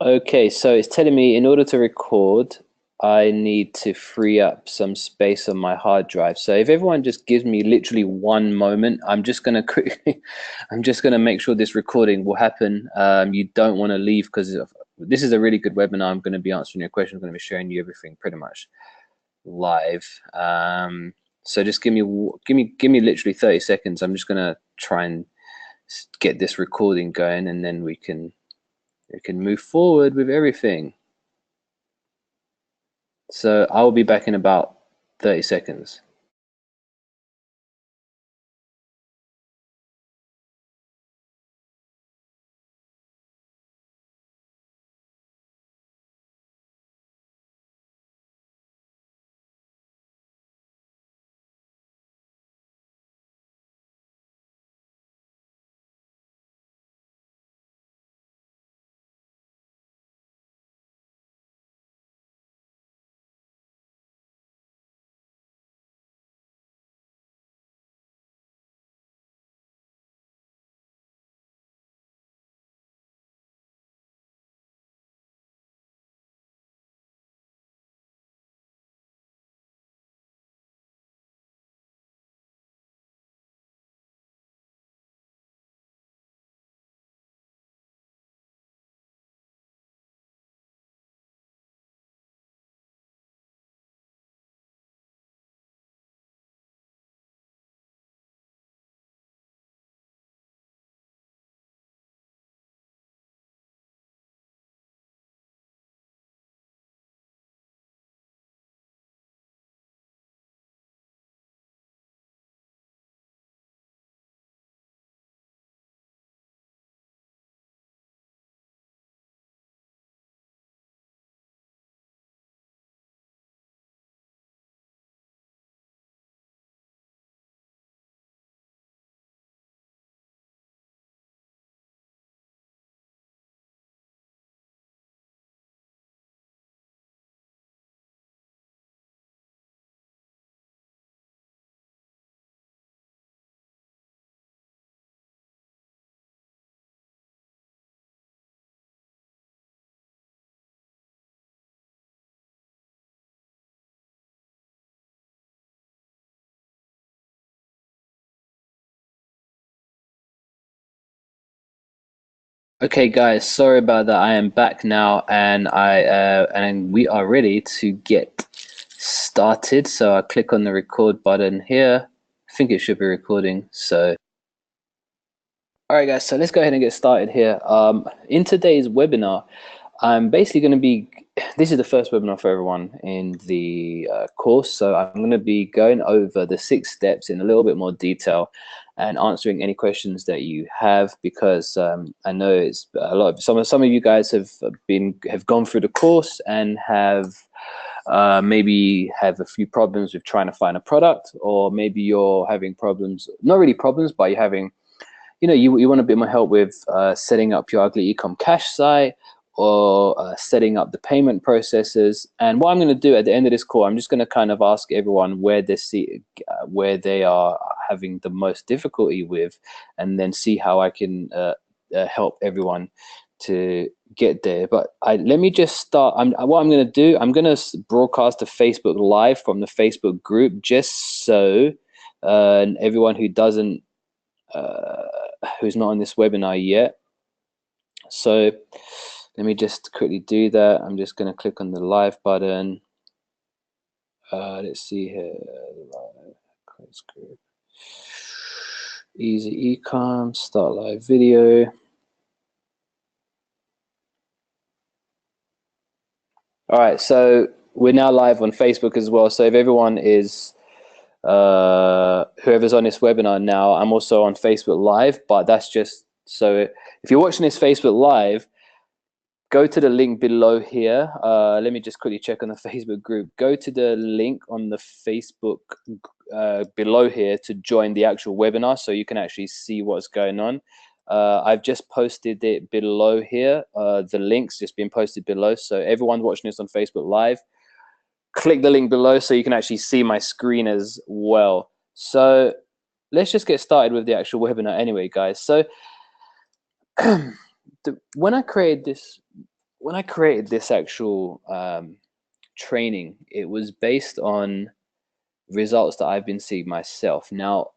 Okay, so it's telling me in order to record, I need to free up some space on my hard drive. So if everyone just gives me literally one moment, I'm just gonna quickly, I'm just gonna make sure this recording will happen. You don't want to leave because this is a really good webinar. I'm going to be answering your questions. I'm going to be showing you everything pretty much live. So just give me literally 30 seconds. I'm just gonna try and get this recording going, and then we can move forward with everything. So I'll be back in about 30 seconds. Okay, guys, sorry about that. I am back now, and we are ready to get started. So I click on the record button here. I think it should be recording. So, all right, guys. So let's go ahead and get started here. In today's webinar, I'm basically going to be. This is the first webinar for everyone in the course, so I'm going to be going over the 6 steps in a little bit more detail and answering any questions that you have, because I know it's a lot of some of you guys have gone through the course and have maybe have a few problems with trying to find a product, or maybe you're having problems, not really problems, but you're having, you want a bit more help with setting up your Ugly Ecom cash site, or setting up the payment processes. And what I'm going to do at the end of this call, I'm just going to kind of ask everyone where they are having the most difficulty with, and then see how I can help everyone to get there. But let me just start. What I'm going to do, I'm going to broadcast a Facebook Live from the Facebook group, just so everyone who's not on this webinar yet. So let me just quickly do that. I'm just going to click on the live button. Let's see here. Close group. Easy Ecom, start live video. All right, so we're now live on Facebook as well. So if everyone is, whoever's on this webinar now, I'm also on Facebook Live, but that's just, so if you're watching this Facebook Live, go to the link below here. Let me just quickly check on the Facebook group. Go to the link on the Facebook below here to join the actual webinar, so you can actually see what's going on. I've just posted it below here. The link's just been posted below. So everyone watching this on Facebook Live, click the link below so you can actually see my screen as well. So let's just get started with the actual webinar anyway, guys. So when I created this when I created this actual training, it was based on results that I've been seeing myself. Now,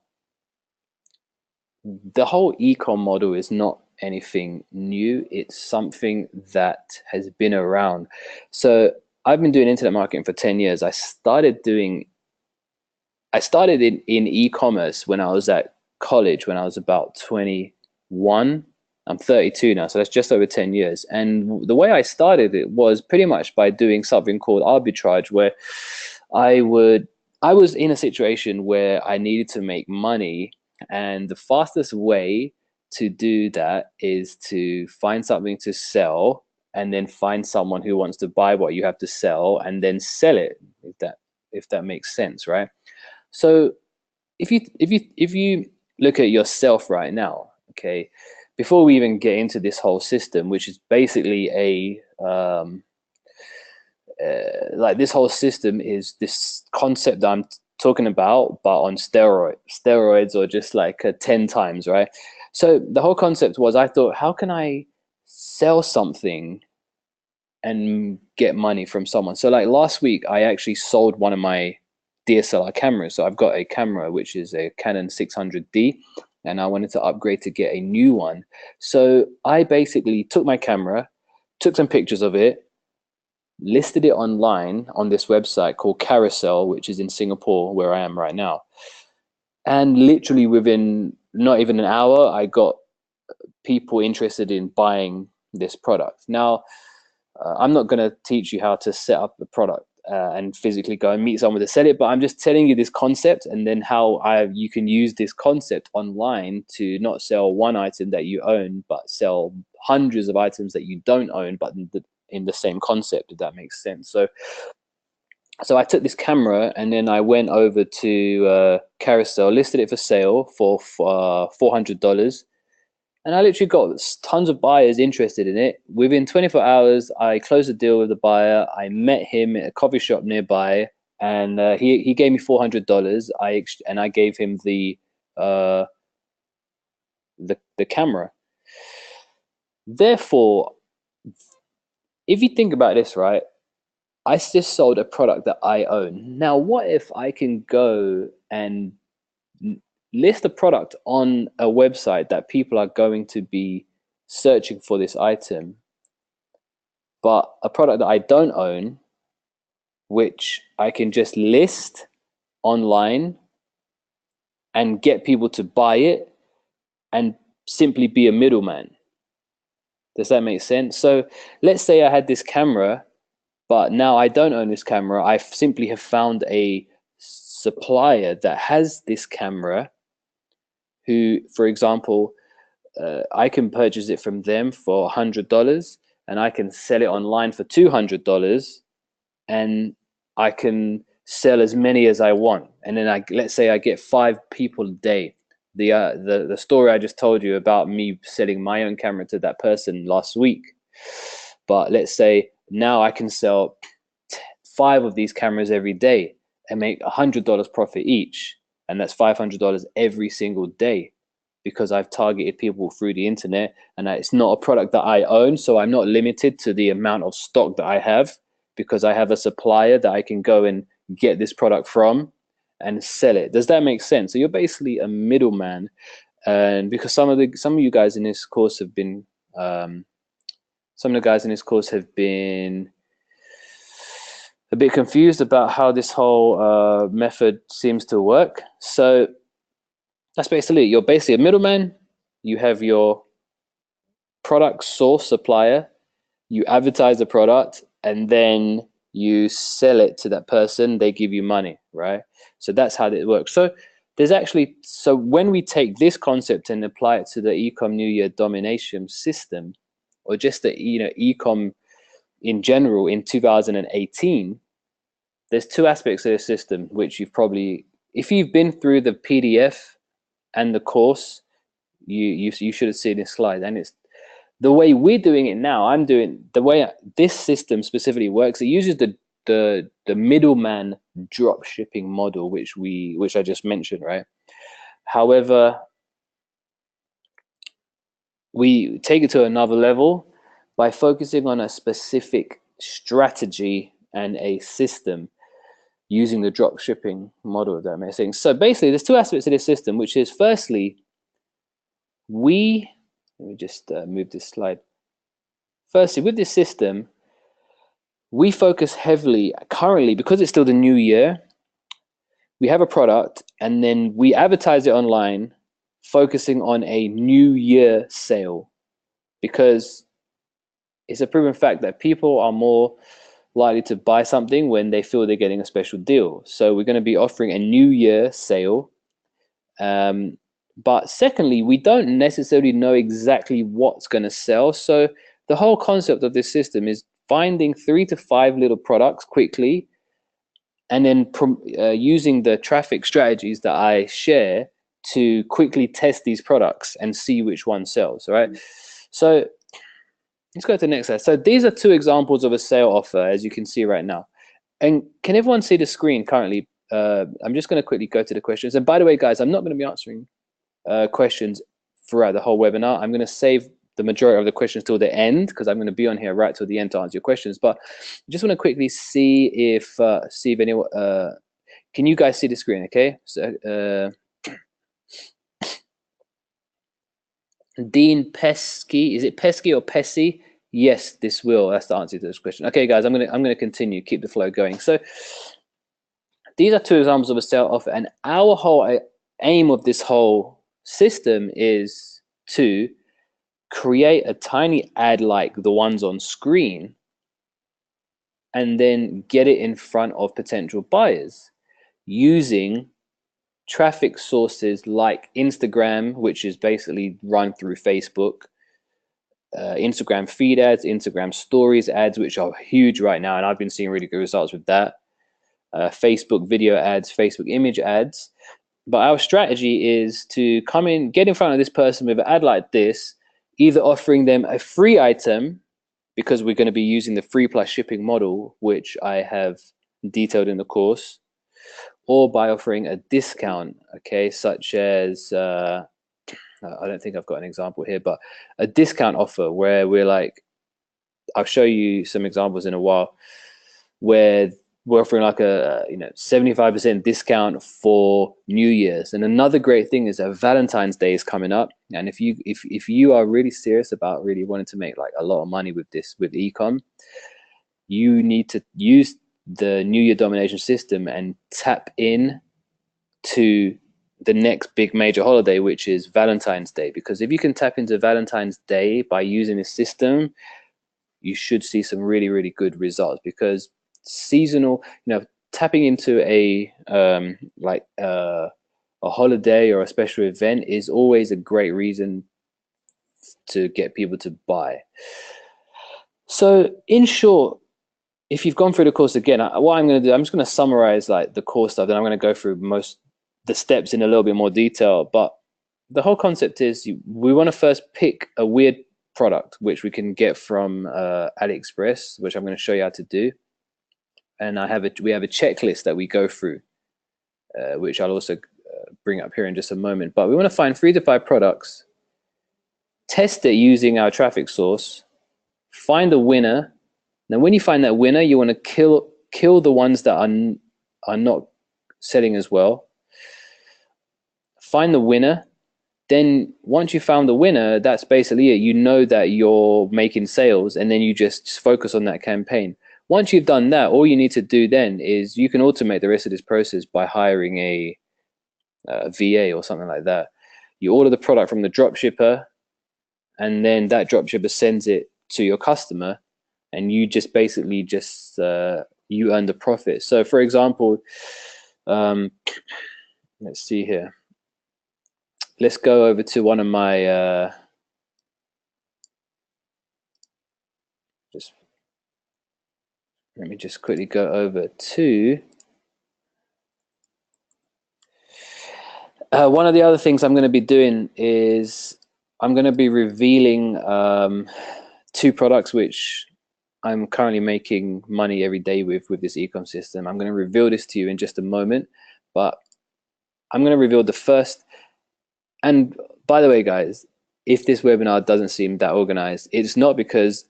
the whole ecom model is not anything new. It's something that has been around. So I've been doing internet marketing for 10 years. I started in e-commerce when I was at college, when I was about 21. I'm 32 now, so that's just over 10 years. And the way I started it was pretty much by doing something called arbitrage, where I would I was in a situation where I needed to make money, and the fastest way to do that is to find something to sell and then find someone who wants to buy what you have to sell and then sell it, if that makes sense, right? So if you look at yourself right now, okay, before we even get into this whole system, which is basically like this whole system is this concept that I'm talking about, but on steroids, or just like 10 times, right? So the whole concept was, I thought, how can I sell something and get money from someone? So like last week, I actually sold one of my DSLR cameras. So I've got a camera which is a Canon 600D, and I wanted to upgrade to get a new one. So I basically took my camera, took some pictures of it, listed it online on this website called Carousel, which is in Singapore, where I am right now. And literally within not even an hour, I got people interested in buying this product. Now, I'm not going to teach you how to set up a product and physically go and meet someone to sell it, but I'm just telling you this concept, and then how you can use this concept online to not sell one item that you own, but sell hundreds of items that you don't own, but in the same concept, if that makes sense. So I took this camera and then I went over to Carousel, listed it for sale for $400. And I literally got tons of buyers interested in it. Within 24 hours, I closed a deal with the buyer. I met him at a coffee shop nearby, and he gave me $400. I gave him uh, the camera. Therefore, if you think about this, right, I just sold a product that I own. Now, what if I can go and list a product on a website that people are going to be searching for this item, but a product that I don't own, which I can just list online and get people to buy it and simply be a middleman? Does that make sense? So let's say I had this camera, but now I don't own this camera. I simply have found a supplier that has this camera who, for example, I can purchase it from them for $100, and I can sell it online for $200, and I can sell as many as I want. And then let's say I get 5 people a day. The story I just told you about me selling my own camera to that person last week. But let's say now I can sell 5 of these cameras every day and make $100 profit each, and that's $500 every single day, because I've targeted people through the internet, and it's not a product that I own, so I'm not limited to the amount of stock that I have, because I have a supplier that I can go and get this product from and sell it. Does that make sense? So you're basically a middleman, and because some of you guys in this course have been some of the guys in this course have been a bit confused about how this whole method seems to work. So that's basically it. You're basically a middleman. You have your product source supplier, you advertise the product, and then you sell it to that person. They give you money, right? So that's how it works. So when we take this concept and apply it to the Ecom New Year domination system, or just the Ecom in general in 2018, there's 2 aspects of the system which if you've been through the PDF and the course, you should have seen this slide. And it's the way we're doing it now. I'm doing the way this system specifically works. It uses the middleman drop shipping model, which I just mentioned, right? However, we take it to another level by focusing on a specific strategy and a system using the drop shipping model, if that makes sense. So basically, there's two aspects of this system, which is firstly, let me just move this slide. Firstly, with this system, we focus heavily currently, because it's still the new year, we have a product and then we advertise it online, focusing on a new year sale, because it's a proven fact that people are more likely to buy something when they feel they're getting a special deal. So we're going to be offering a new year sale. But secondly, we don't necessarily know exactly what's going to sell. So the whole concept of this system is finding 3 to 5 little products quickly, and then using the traffic strategies that I share to quickly test these products and see which one sells. Right. So let's go to the next slide. So these are two examples of a sale offer, as you can see right now. And can everyone see the screen currently? I'm just going to quickly go to the questions. And by the way, guys, I'm not going to be answering questions throughout the whole webinar. I'm going to save the majority of the questions till the end, because I'm going to be on here right till the end to answer your questions. But I just want to quickly see if anyone can you guys see the screen? Okay. So Dean Pesky, is it Pesky or Pessy? Yes, this will. That's the answer to this question. Okay, guys, I'm gonna continue. Keep the flow going. So these are two examples of a sale offer, and our whole aim of this whole system is to create a tiny ad like the ones on screen, and then get it in front of potential buyers using traffic sources like Instagram, which is basically run through Facebook, Instagram feed ads, Instagram stories ads, which are huge right now, and I've been seeing really good results with that. Facebook video ads, Facebook image ads. But our strategy is to come in, get in front of this person with an ad like this, either offering them a free item, because we're going to be using the free plus shipping model, which I have detailed in the course, or by offering a discount, okay, such as I don't think I've got an example here, but a discount offer where we're like, I'll show you some examples in a while, where we're offering like a 75% discount for New Year's. And another great thing is that Valentine's Day is coming up, and if you are really serious about really wanting to make like a lot of money with ecom, you need to use the New Year domination system and tap in to the next big major holiday, which is Valentine's Day. Because if you can tap into Valentine's Day by using this system, you should see some really, really good results. Because seasonal, tapping into a holiday or a special event is always a great reason to get people to buy. So in short, if you've gone through the course again, what I'm going to do, I'm just going to summarize like the core stuff, then I'm going to go through most the steps in a little bit more detail. But the whole concept is we want to first pick a weird product, which we can get from AliExpress, which I'm going to show you how to do. And we have a checklist that we go through, which I'll also bring up here in just a moment. But we want to find 3 to 5 products, test it using our traffic source, find a winner. Now, when you find that winner, you want to kill the ones that are not selling as well. Find the winner. Then once you found the winner, that's basically it. You know that you're making sales, and then you just focus on that campaign. Once you've done that, all you need to do then is you can automate the rest of this process by hiring a VA or something like that. You order the product from the dropshipper, and then that dropshipper sends it to your customer, and you just basically you earn the profit. So for example, let's see here. Let's go over to one of my let me just quickly go over to one of the other things I'm going to be doing is I'm going to be revealing 2 products which I'm currently making money every day with this ecom system. I'm going to reveal this to you in just a moment, but I'm going to reveal the first. And by the way, guys, if this webinar doesn't seem that organized, it's not because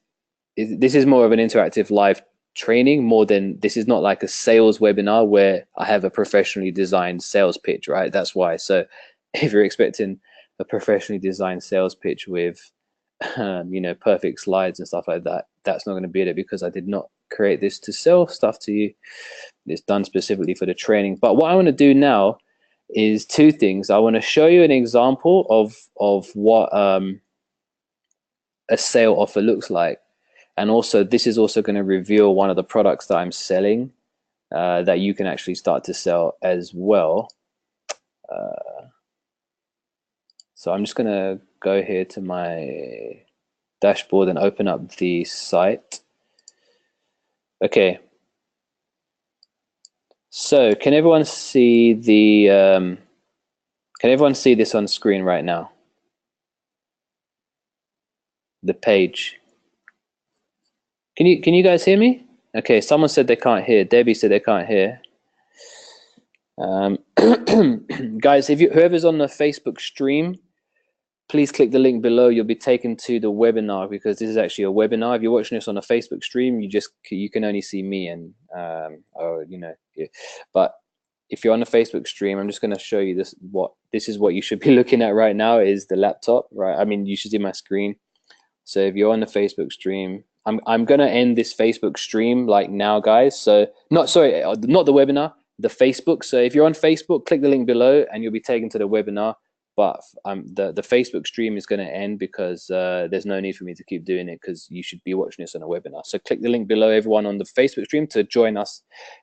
this is more of an interactive live training more than this is not like a sales webinar where I have a professionally designed sales pitch, right? That's why. So if you're expecting a professionally designed sales pitch with perfect slides and stuff like that, that's not going to be it, because I did not create this to sell stuff to you. It's done specifically for the training. But what I want to do now is two things. I want to show you an example of what a sale offer looks like. And also, this is also going to reveal one of the products that I'm selling that you can actually start to sell as well. So I'm just going to go here to my dashboard and open up the site. Okay. So can everyone see the can everyone see this on screen right now? The page. Can you guys hear me? Okay, someone said they can't hear. Debbie said they can't hear. Guys, if whoever's on the Facebook stream, please click the link below. You'll be taken to the webinar, because this is actually a webinar. If you're watching this on a Facebook stream, you can only see me and but if you're on the Facebook stream, I'm just going to show you this is what you should be looking at right now is the laptop, right? I mean, you should see my screen. So if you're on the Facebook stream, I'm going to end this Facebook stream like now, guys. So not the webinar, the Facebook. So if you're on Facebook, click the link below and you'll be taken to the webinar. But the Facebook stream is going to end because there's no need for me to keep doing it, because you should be watching this on a webinar. So click the link below, everyone on the Facebook stream, to join us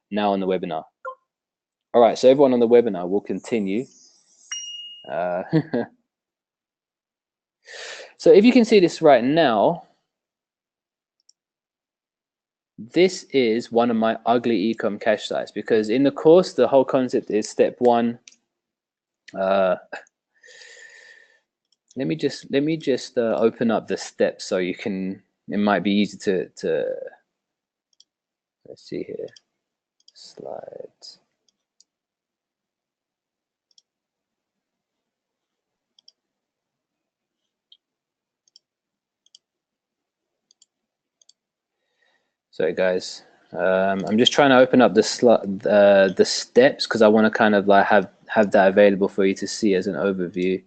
now on the webinar. All right, so everyone on the webinar will continue. So if you can see this right now, this is one of my ugly ecom cash sites, because in the course, the whole concept is step one. Let me just open up the steps so you can, it might be easy to let's see here, slides. Sorry guys, I'm just trying to open up the steps, because I want to kind of like have that available for you to see as an overview.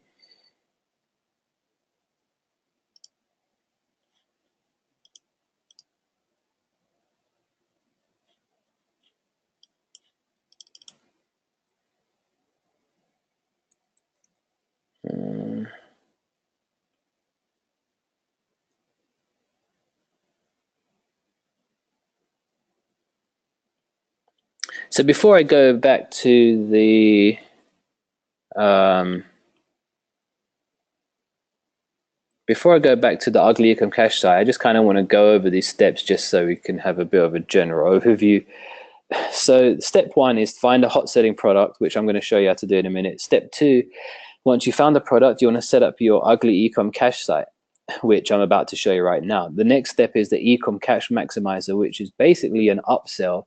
So before I go back to the ugly ecom cash site, I just kind of want to go over these steps just so we can have a bit of a general overview. So step one is find a hot selling product, which I'm going to show you how to do in a minute. Step two, once you found the product, you want to set up your ugly ecom cash site, which I'm about to show you right now. The next step is the ecom cash maximizer, which is basically an upsell.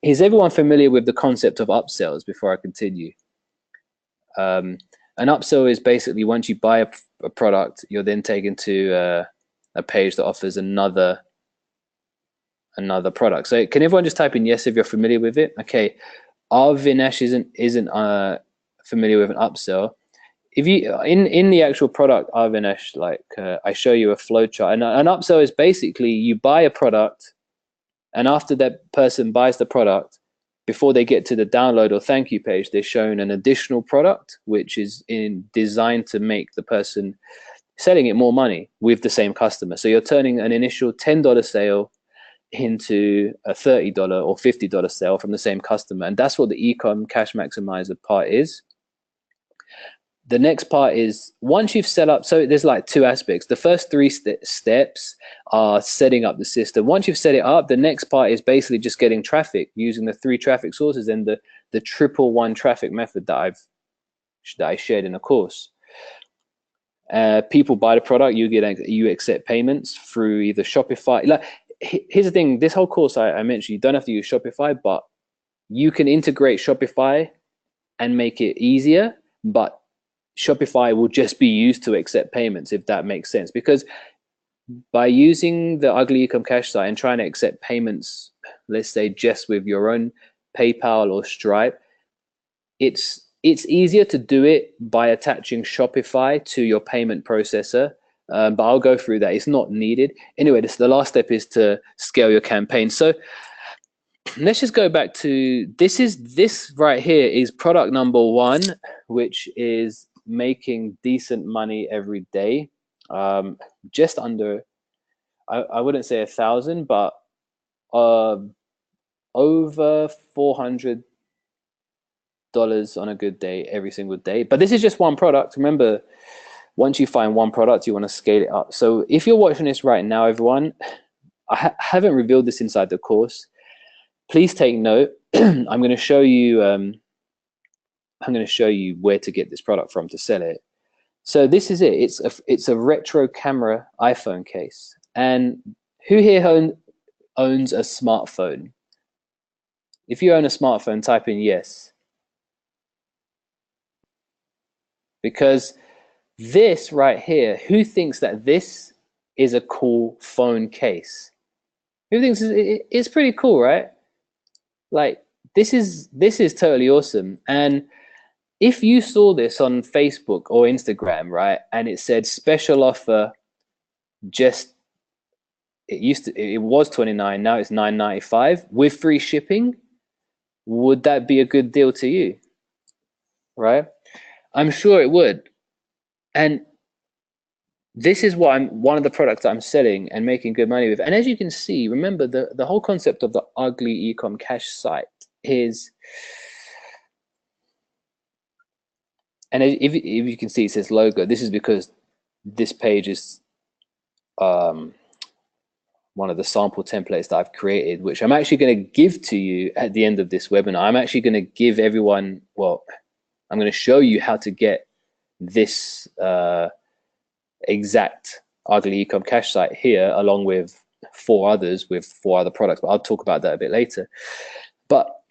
Is everyone familiar with the concept of upsells before I continue? An upsell is basically once you buy a product, you're then taken to a page that offers another product. So can everyone just type in yes if you're familiar with it? Okay, Vinesh isn't familiar with an upsell. If you in the actual product, Vinesh, like I show you a flow chart, and an upsell is basically you buy a product, and after that person buys the product, before they get to the download or thank you page, they're shown an additional product, which is designed to make the person selling it more money with the same customer. So you're turning an initial $10 sale into a $30 or $50 sale from the same customer. And that's what the ecom cash maximizer part is. The next part is once you've set up, so there's like two aspects. The first three steps are setting up the system. Once you've set it up, the next part is basically just getting traffic using the 3 traffic sources and the 111 traffic method that I shared in the course. People buy the product, you accept payments through either Shopify. Like, here's the thing, this whole course I mentioned, you don't have to use Shopify, but you can integrate Shopify and make it easier, but Shopify will just be used to accept payments, if that makes sense. Because by using the Ugly Ecom Cash site and trying to accept payments, let's say just with your own PayPal or Stripe, it's easier to do it by attaching Shopify to your payment processor. But I'll go through that. It's not needed. Anyway, the last step is to scale your campaign. So let's just go back to this right here is product number 1, which is making decent money every day. Just under, I wouldn't say 1,000, but over $400 on a good day every single day. But this is just one product. Remember, once you find one product, you want to scale it up. So if you're watching this right now, everyone, I haven't revealed this inside the course. Please take note. I'm going to show you. I'm going to show you where to get this product from to sell it. So this is it. It's a retro camera iPhone case. And who here owns a smartphone? If you own a smartphone, type in yes. Because this right here, who thinks that this is a cool phone case? Who thinks it's pretty cool, right? Like this is totally awesome. And if you saw this on Facebook or Instagram, right, and it said special offer, just it was 29, now it's 9.95 with free shipping, would that be a good deal to you? Right? I'm sure it would. And this is what one of the products I'm selling and making good money with. And as you can see, remember the whole concept of the Ugly Ecom Cash site is, and if you can see, it says logo. This is because this page is one of the sample templates that I've created, which I'm actually going to give to you at the end of this webinar. I'm actually going to give everyone, well, I'm going to show you how to get this exact Ugly Ecom Cash site here, along with 4 others with 4 other products, but I'll talk about that a bit later. But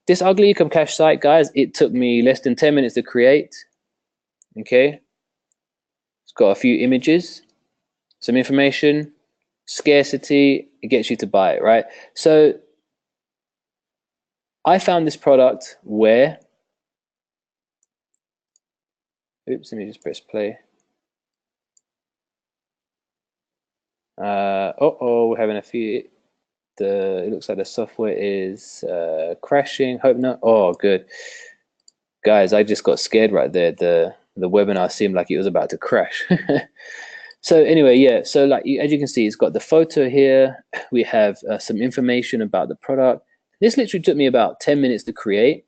this Ugly Ecom Cash site, guys, it took me less than 10 minutes to create. Okay, it's got a few images, some information, scarcity, it gets you to buy it, right? So I found this product where, oops, let me just press play. We're having a few, it looks like the software is crashing. Hope not. Oh, good. Guys, I just got scared right there. The webinar seemed like it was about to crash. So anyway, yeah, so like as you can see, it's got the photo here. We have some information about the product. This literally took me about 10 minutes to create.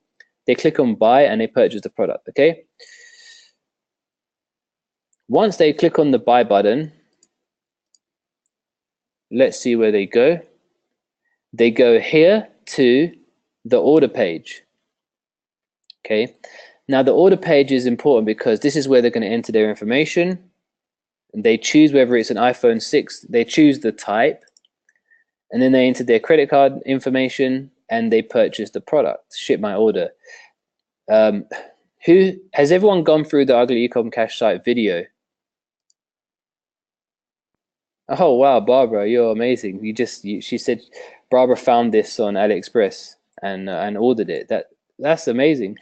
They click on buy and they purchase the product, okay? Once they click on the buy button, let's see where they go. They go here to the order page, okay? Now the order page is important because this is where they're going to enter their information. They choose whether it's an iPhone 6, they choose the type, and then they enter their credit card information and they purchase the product, ship my order. Who has everyone gone through the Ugly Ecom Cash site video? Oh wow, Barbara, you're amazing. She said Barbara found this on AliExpress and ordered it. That's amazing.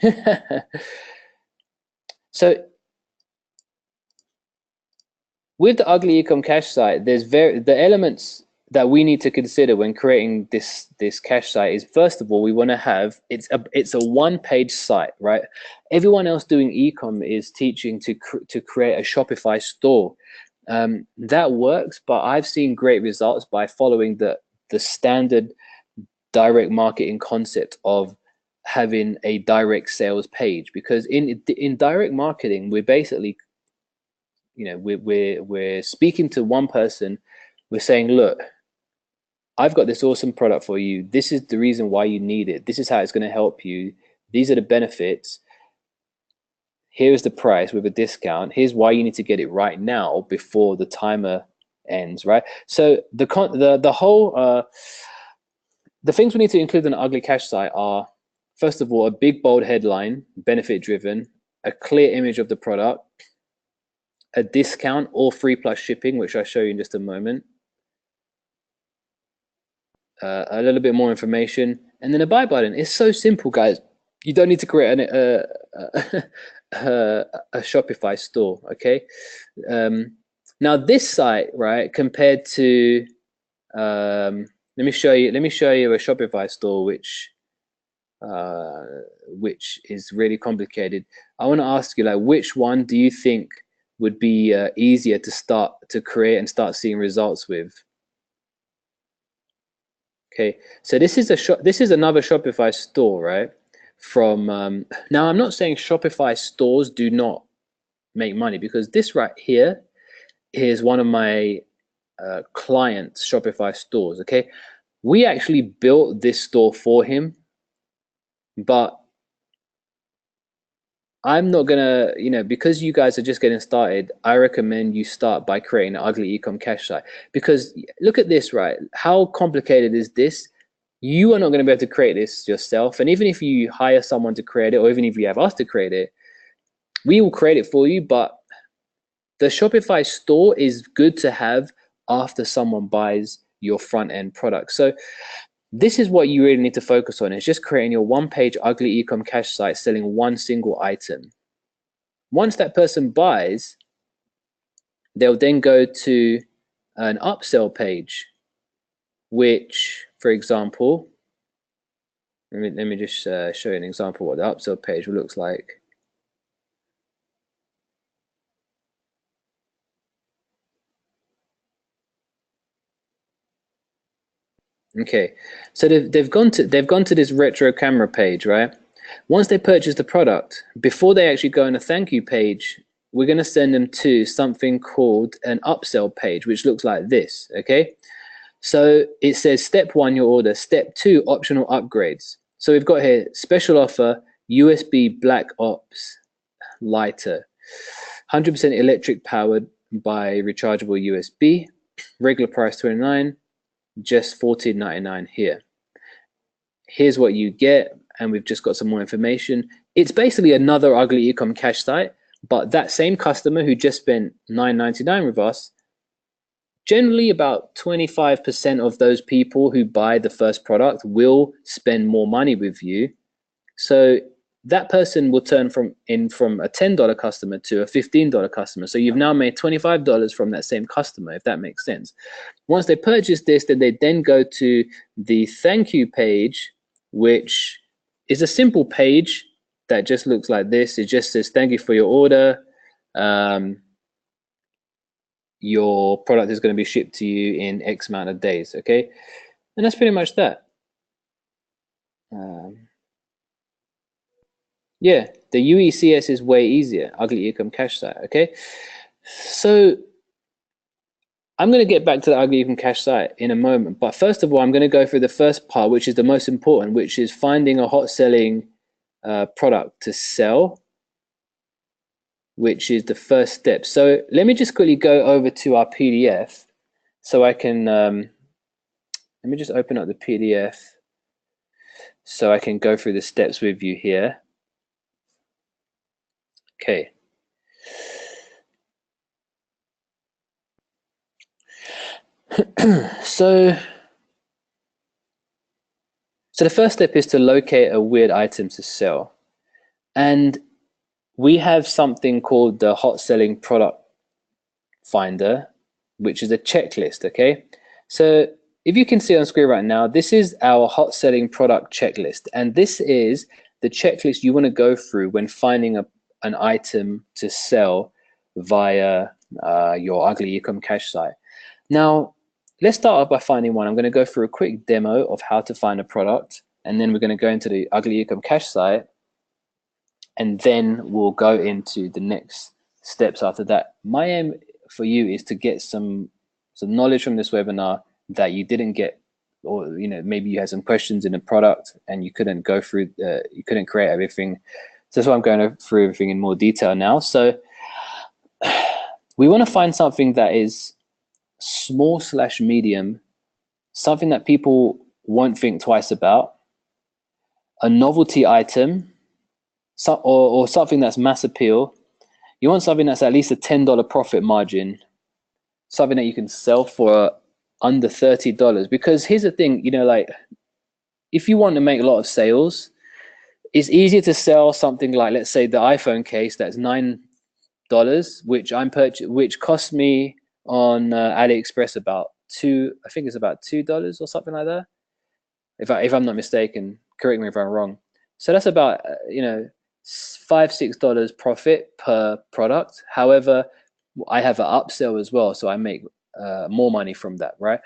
So with the Ugly Ecom Cash site, there's the elements that we need to consider when creating this cash site is, first of all, we want to have it's a one-page site, right? Everyone else doing ecom is teaching to create a Shopify store. That works, but I've seen great results by following the standard direct marketing concept of having a direct sales page, because in direct marketing, we're basically, you know, we're speaking to one person. We're saying, look, I've got this awesome product for you. This is the reason why you need it. This is how it's going to help you. These are the benefits. Here's the price with a discount. Here's why you need to get it right now before the timer ends, right? So the things we need to include in an Ugly Cash site are, first of all, a big bold headline, benefit driven, a clear image of the product, a discount or free plus shipping, which I'll show you in just a moment. A little bit more information, and then a buy button. It's so simple, guys. You don't need to create a Shopify store, okay? Now this site, right, compared to let me show you a Shopify store which is really complicated. I want to ask you, like, which one do you think would be easier to start to create and start seeing results with? Okay, so this is another Shopify store, right? From now, I'm not saying Shopify stores do not make money, because this right here is one of my clients' Shopify stores. Okay, we actually built this store for him, but I'm not gonna, because you guys are just getting started, I recommend you start by creating an ugly ecom cash site. Because look at this, right? How complicated is this? You are not going to be able to create this yourself. And even if you hire someone to create it, or even if you have us to create it, we will create it for you. But the Shopify store is good to have after someone buys your front end product. So this is what you really need to focus on. It's just creating your one-page ugly ecom cash site selling one single item. Once that person buys, they'll then go to an upsell page, which, for example, let me just show you an example of what the upsell page looks like. Okay, so they've gone to this retro camera page, right? Once they purchase the product, before they actually go on a thank you page, we're going to send them to something called an upsell page, which looks like this. Okay, so it says step 1, your order. Step 2, optional upgrades. So we've got here special offer, USB Black Ops lighter, 100% electric powered by rechargeable USB, regular price $29, just $14.99 here. Here's what you get, and we've just got some more information. It's basically another ugly ecom cash site, but that same customer who just spent $9.99 with us, generally about 25% of those people who buy the first product will spend more money with you. So that person will turn from a $10 customer to a $15 customer. So you've now made $25 from that same customer, if that makes sense. Once they purchase this, then they then go to the thank you page, which is a simple page that just looks like this. It just says, thank you for your order. Your product is going to be shipped to you in X amount of days, okay? And that's pretty much that. Yeah, the UECS is way easier, ugly ecom cash site, okay? So I'm going to get back to the ugly ecom cash site in a moment, but first of all, I'm going to go through the first part, which is the most important, which is finding a hot selling product to sell, which is the first step. So let me just quickly go over to our PDF so I can, let me just open up the PDF so I can go through the steps with you here. Okay. So the first step is to locate a weird item to sell. And we have something called the hot selling product finder, which is a checklist, okay? So if you can see on screen right now, this is our hot selling product checklist. And this is the checklist you want to go through when finding an item to sell via your ugly ecom cash site. Now, let's start off by finding one. I'm going to go through a quick demo of how to find a product, and then we're going to go into the ugly ecom cash site, and then we'll go into the next steps after that. My aim for you is to get some knowledge from this webinar that you didn't get, or maybe you had some questions in the product and you couldn't go through, you couldn't create everything. So that's why I'm going through everything in more detail now. So we want to find something that is small/medium, something that people won't think twice about, a novelty item, or something that's mass appeal. You want something that's at least a $10 profit margin, something that you can sell for under $30. Because here's the thing, like if you want to make a lot of sales, it's easier to sell something like, let's say, the iPhone case that's $9, which cost me on AliExpress about I think it's about $2 or something like that. If I'm not mistaken, correct me if I'm wrong. So that's about $5-6 profit per product. However, I have an upsell as well, so I make more money from that, right?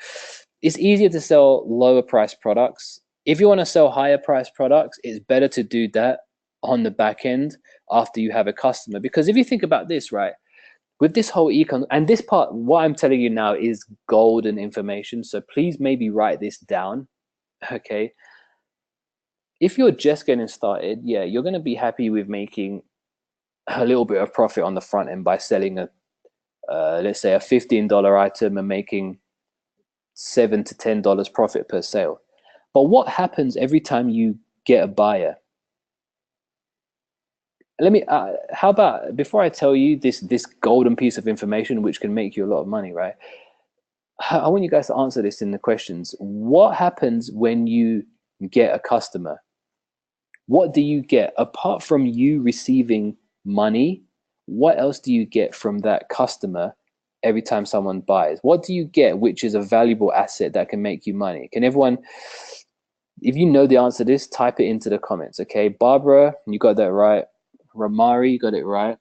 It's easier to sell lower price products. If you want to sell higher price products, it's better to do that on the back end after you have a customer. Because if you think about this, right, with this whole econ, and this part, what I'm telling you now is golden information. So please maybe write this down, okay? If you're just getting started, yeah, you're going to be happy with making a little bit of profit on the front end by selling let's say a $15 item and making $7 to $10 profit per sale. But what happens every time you get a buyer? How about, before I tell you this golden piece of information which can make you a lot of money, right? I want you guys to answer this in the questions. What happens when you get a customer? What do you get apart from you receiving money? What else do you get from that customer every time someone buys? What do you get which is a valuable asset that can make you money? Can everyone, if you know the answer to this, type it into the comments, okay? Barbara, you got that right. Ramari, you got it right.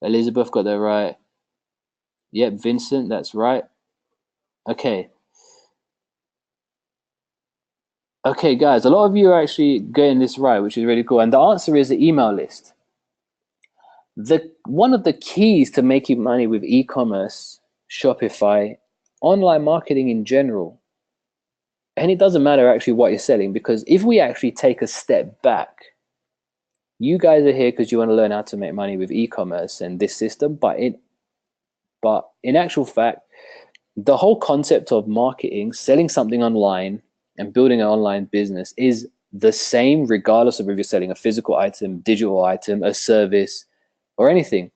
Elizabeth got that right. Yep, Vincent, that's right. Okay. Okay, guys, a lot of you are actually getting this right, which is really cool. And the answer is the email list. One of the keys to making money with e-commerce, Shopify, online marketing in general, and it doesn't matter actually what you're selling, because if we actually take a step back, you guys are here because you want to learn how to make money with e-commerce and this system, but in actual fact, the whole concept of marketing, selling something online and building an online business is the same regardless of if you're selling a physical item, digital item, a service, or anything.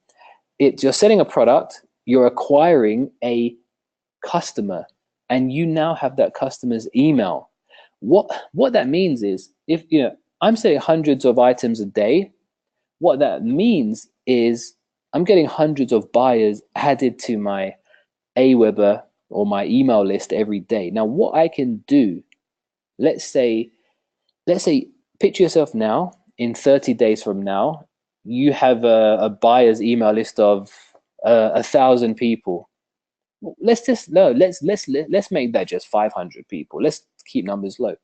You're selling a product, you're acquiring a customer, and you now have that customer's email. What that means is, if I'm selling hundreds of items a day, what that means is I'm getting hundreds of buyers added to my Aweber or my email list every day. Now, what I can do, let's say, picture yourself now, in 30 days from now, you have a buyer's email list of 1,000 people. Let's make that just 500 people. Let's keep numbers low.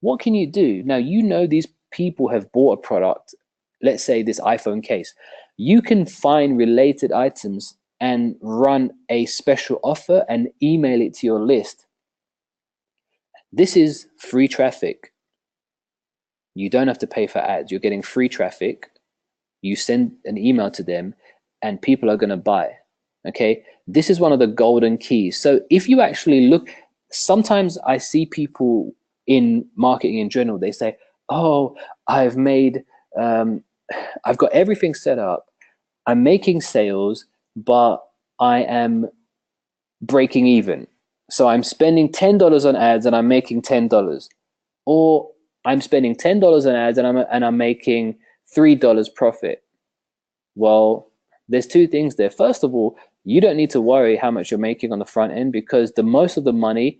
What can you do now? These people have bought a product. Let's say this iPhone case. You can find related items and run a special offer and email it to your list. This is free traffic. You don't have to pay for ads. You're getting free traffic. You send an email to them and people are going to buy. Okay, this is one of the golden keys. So if you actually look, sometimes I see people in marketing in general, they say, oh, I've got everything set up, I'm making sales, but I am breaking even. So I'm spending $10 on ads and I'm making $10. Or I'm spending $10 on ads and I'm making $3 profit. Well, there's two things there. First of all, you don't need to worry how much you're making on the front end, because the most of the money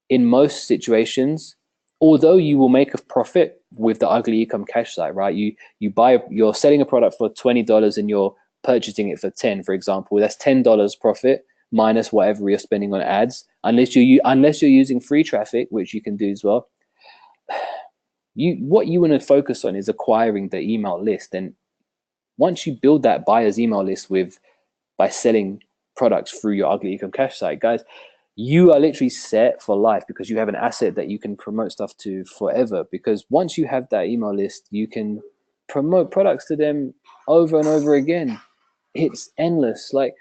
in most situations, although you will make a profit with the Ugly Ecom Cash site, right? You're selling a product for $20 and you're purchasing it for 10, for example. That's $10 profit minus whatever you're spending on ads, unless you're using free traffic, which you can do as well. What you want to focus on is acquiring the email list. And once you build that buyer's email list by selling products through your Ugly Ecom Cash site, guys, you are literally set for life, because you have an asset that you can promote stuff to forever. Because once you have that email list, you can promote products to them over and over again. It's endless. Like,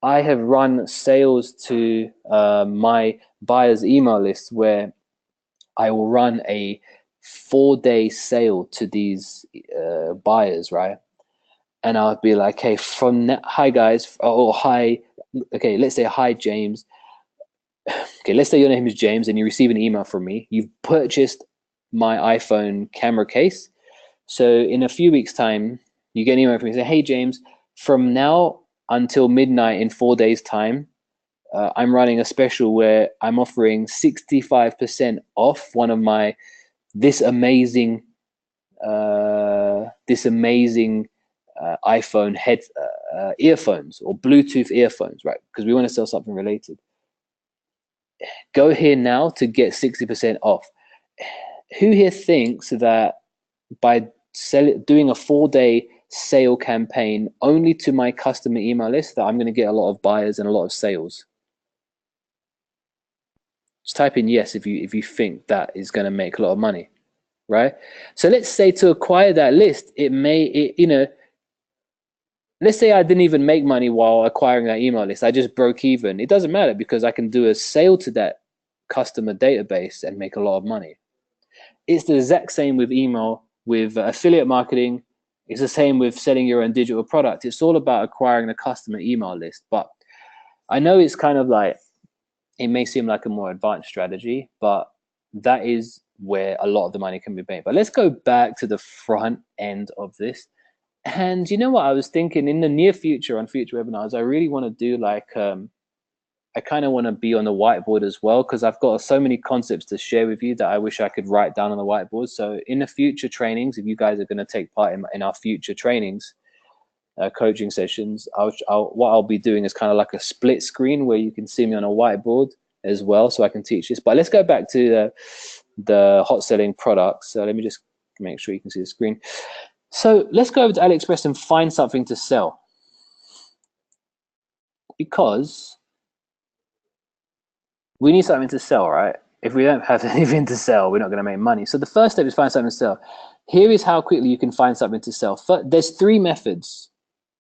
I have run sales to my buyer's email list where I will run a 4-day sale to these buyers, right? and I'll be like, hey, hi guys, or hi, okay, let's say hi James. Okay, let's say your name is James and you receive an email from me. You've purchased my iPhone camera case. So in a few weeks' time, you get an email from me saying, hey James, from now until midnight in 4 days' time, I'm running a special where I'm offering 65% off one of my this amazing iPhone earphones or Bluetooth earphones, right? Because we want to sell something related. Go here now to get 60% off. Who here thinks that by doing a 4 day sale campaign only to my customer email list that I'm going to get a lot of buyers and a lot of sales? Just type in yes if you think that is going to make a lot of money, right? So let's say to acquire that list, let's say I didn't even make money while acquiring that email list. I just broke even. It doesn't matter because I can do a sale to that customer database and make a lot of money. It's the exact same with email, with affiliate marketing. It's the same with selling your own digital product. It's all about acquiring a customer email list. But I know it's kind of like, it may seem like a more advanced strategy, but that is where a lot of the money can be made. But let's go back to the front end of this. And you know what I was thinking in the near future on future webinars, I really want to do like I kind of want to be on the whiteboard as well because I've got so many concepts to share with you that I wish I could write down on the whiteboard. So in the future trainings, if you guys are going to take part in our future trainings, coaching sessions, what I'll be doing is kind of like a split screen where you can see me on a whiteboard as well, so I can teach this. But let's go back to the hot selling products. So let me just make sure you can see the screen. So let's go over to AliExpress and find something to sell, because we need something to sell, right? If we don't have anything to sell, we're not going to make money. So the first step is find something to sell. Here is how quickly you can find something to sell. There's three methods.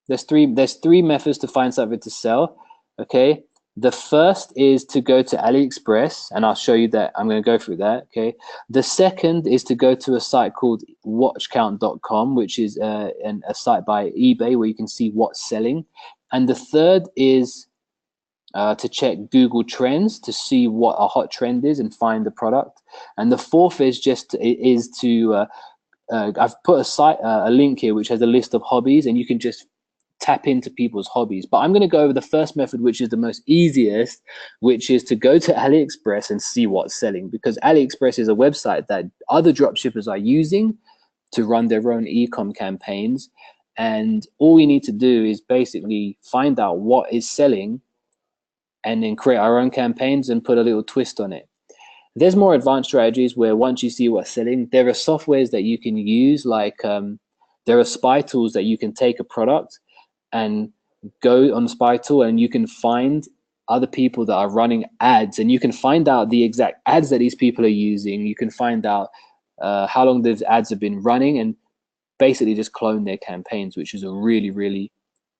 There's three methods to find something to sell. Okay. The first is to go to AliExpress, and I'll show you that. I'm going to go through that. Okay. The second is to go to a site called watchcount.com, which is a site by eBay where you can see what's selling. And the third is to check Google Trends to see what a hot trend is and find the product. And the fourth is I've put a link here which has a list of hobbies, and you can just tap into people's hobbies. But I'm going to go over the first method, which is the most easiest, which is to go to AliExpress and see what's selling, because AliExpress is a website that other dropshippers are using to run their own e-com campaigns. And all we need to do is basically find out what is selling and then create our own campaigns and put a little twist on it. There's more advanced strategies where once you see what's selling, there are softwares that you can use, like there are spy tools that you can take a product and go on spy tool and you can find other people that are running ads, and you can find out the exact ads that these people are using. You can find out how long those ads have been running and basically just clone their campaigns, which is a really, really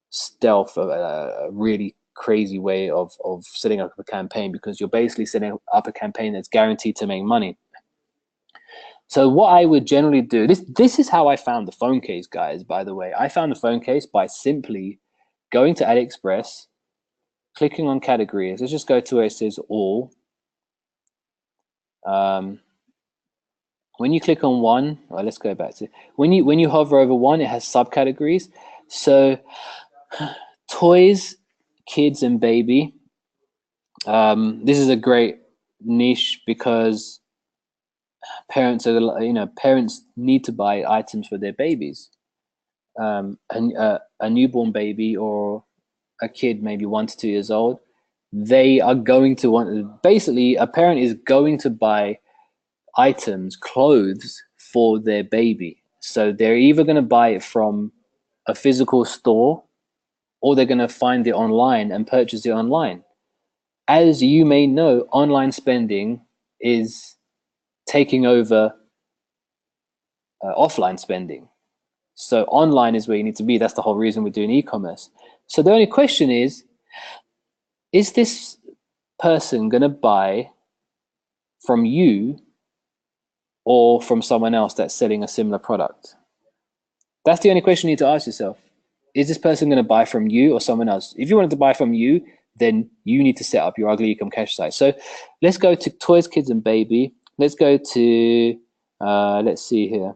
stealth, a really crazy way of setting up a campaign, because you're basically setting up a campaign that's guaranteed to make money. So what I would generally do, this is how I found the phone case, guys, by the way. I found the phone case by simply going to AliExpress, clicking on categories. Let's just go to where it says all. When you click on one, well, let's go back to when you hover over one, it has subcategories. So toys, kids, and baby. This is a great niche because parents need to buy items for their babies. A newborn baby or a kid maybe 1 to 2 years old, they are going to want, basically a parent is going to buy items, clothes for their baby. So they're either going to buy it from a physical store or they're going to find it online and purchase it online. As you may know, online spending is taking over offline spending. So online is where you need to be. That's the whole reason we're doing e-commerce. So the only question is this person going to buy from you or from someone else that's selling a similar product? That's the only question you need to ask yourself. is this person going to buy from you or someone else? If you wanted to buy from you, then you need to set up your Ugly Ecom Cash site. So let's go to toys, kids, and baby. Let's go to, let's see here.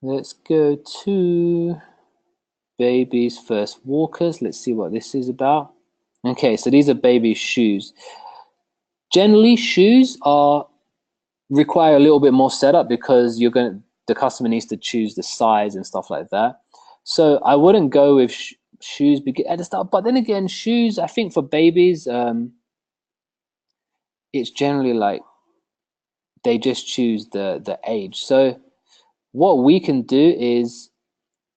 Let's go to baby's first walkers. Let's see what this is about. Okay, so these are baby shoes. Generally, shoes require a little bit more setup because the customer needs to choose the size and stuff like that. So I wouldn't go with shoes at the start. But then again, shoes, I think for babies, it's generally like they just choose the age. So what we can do is,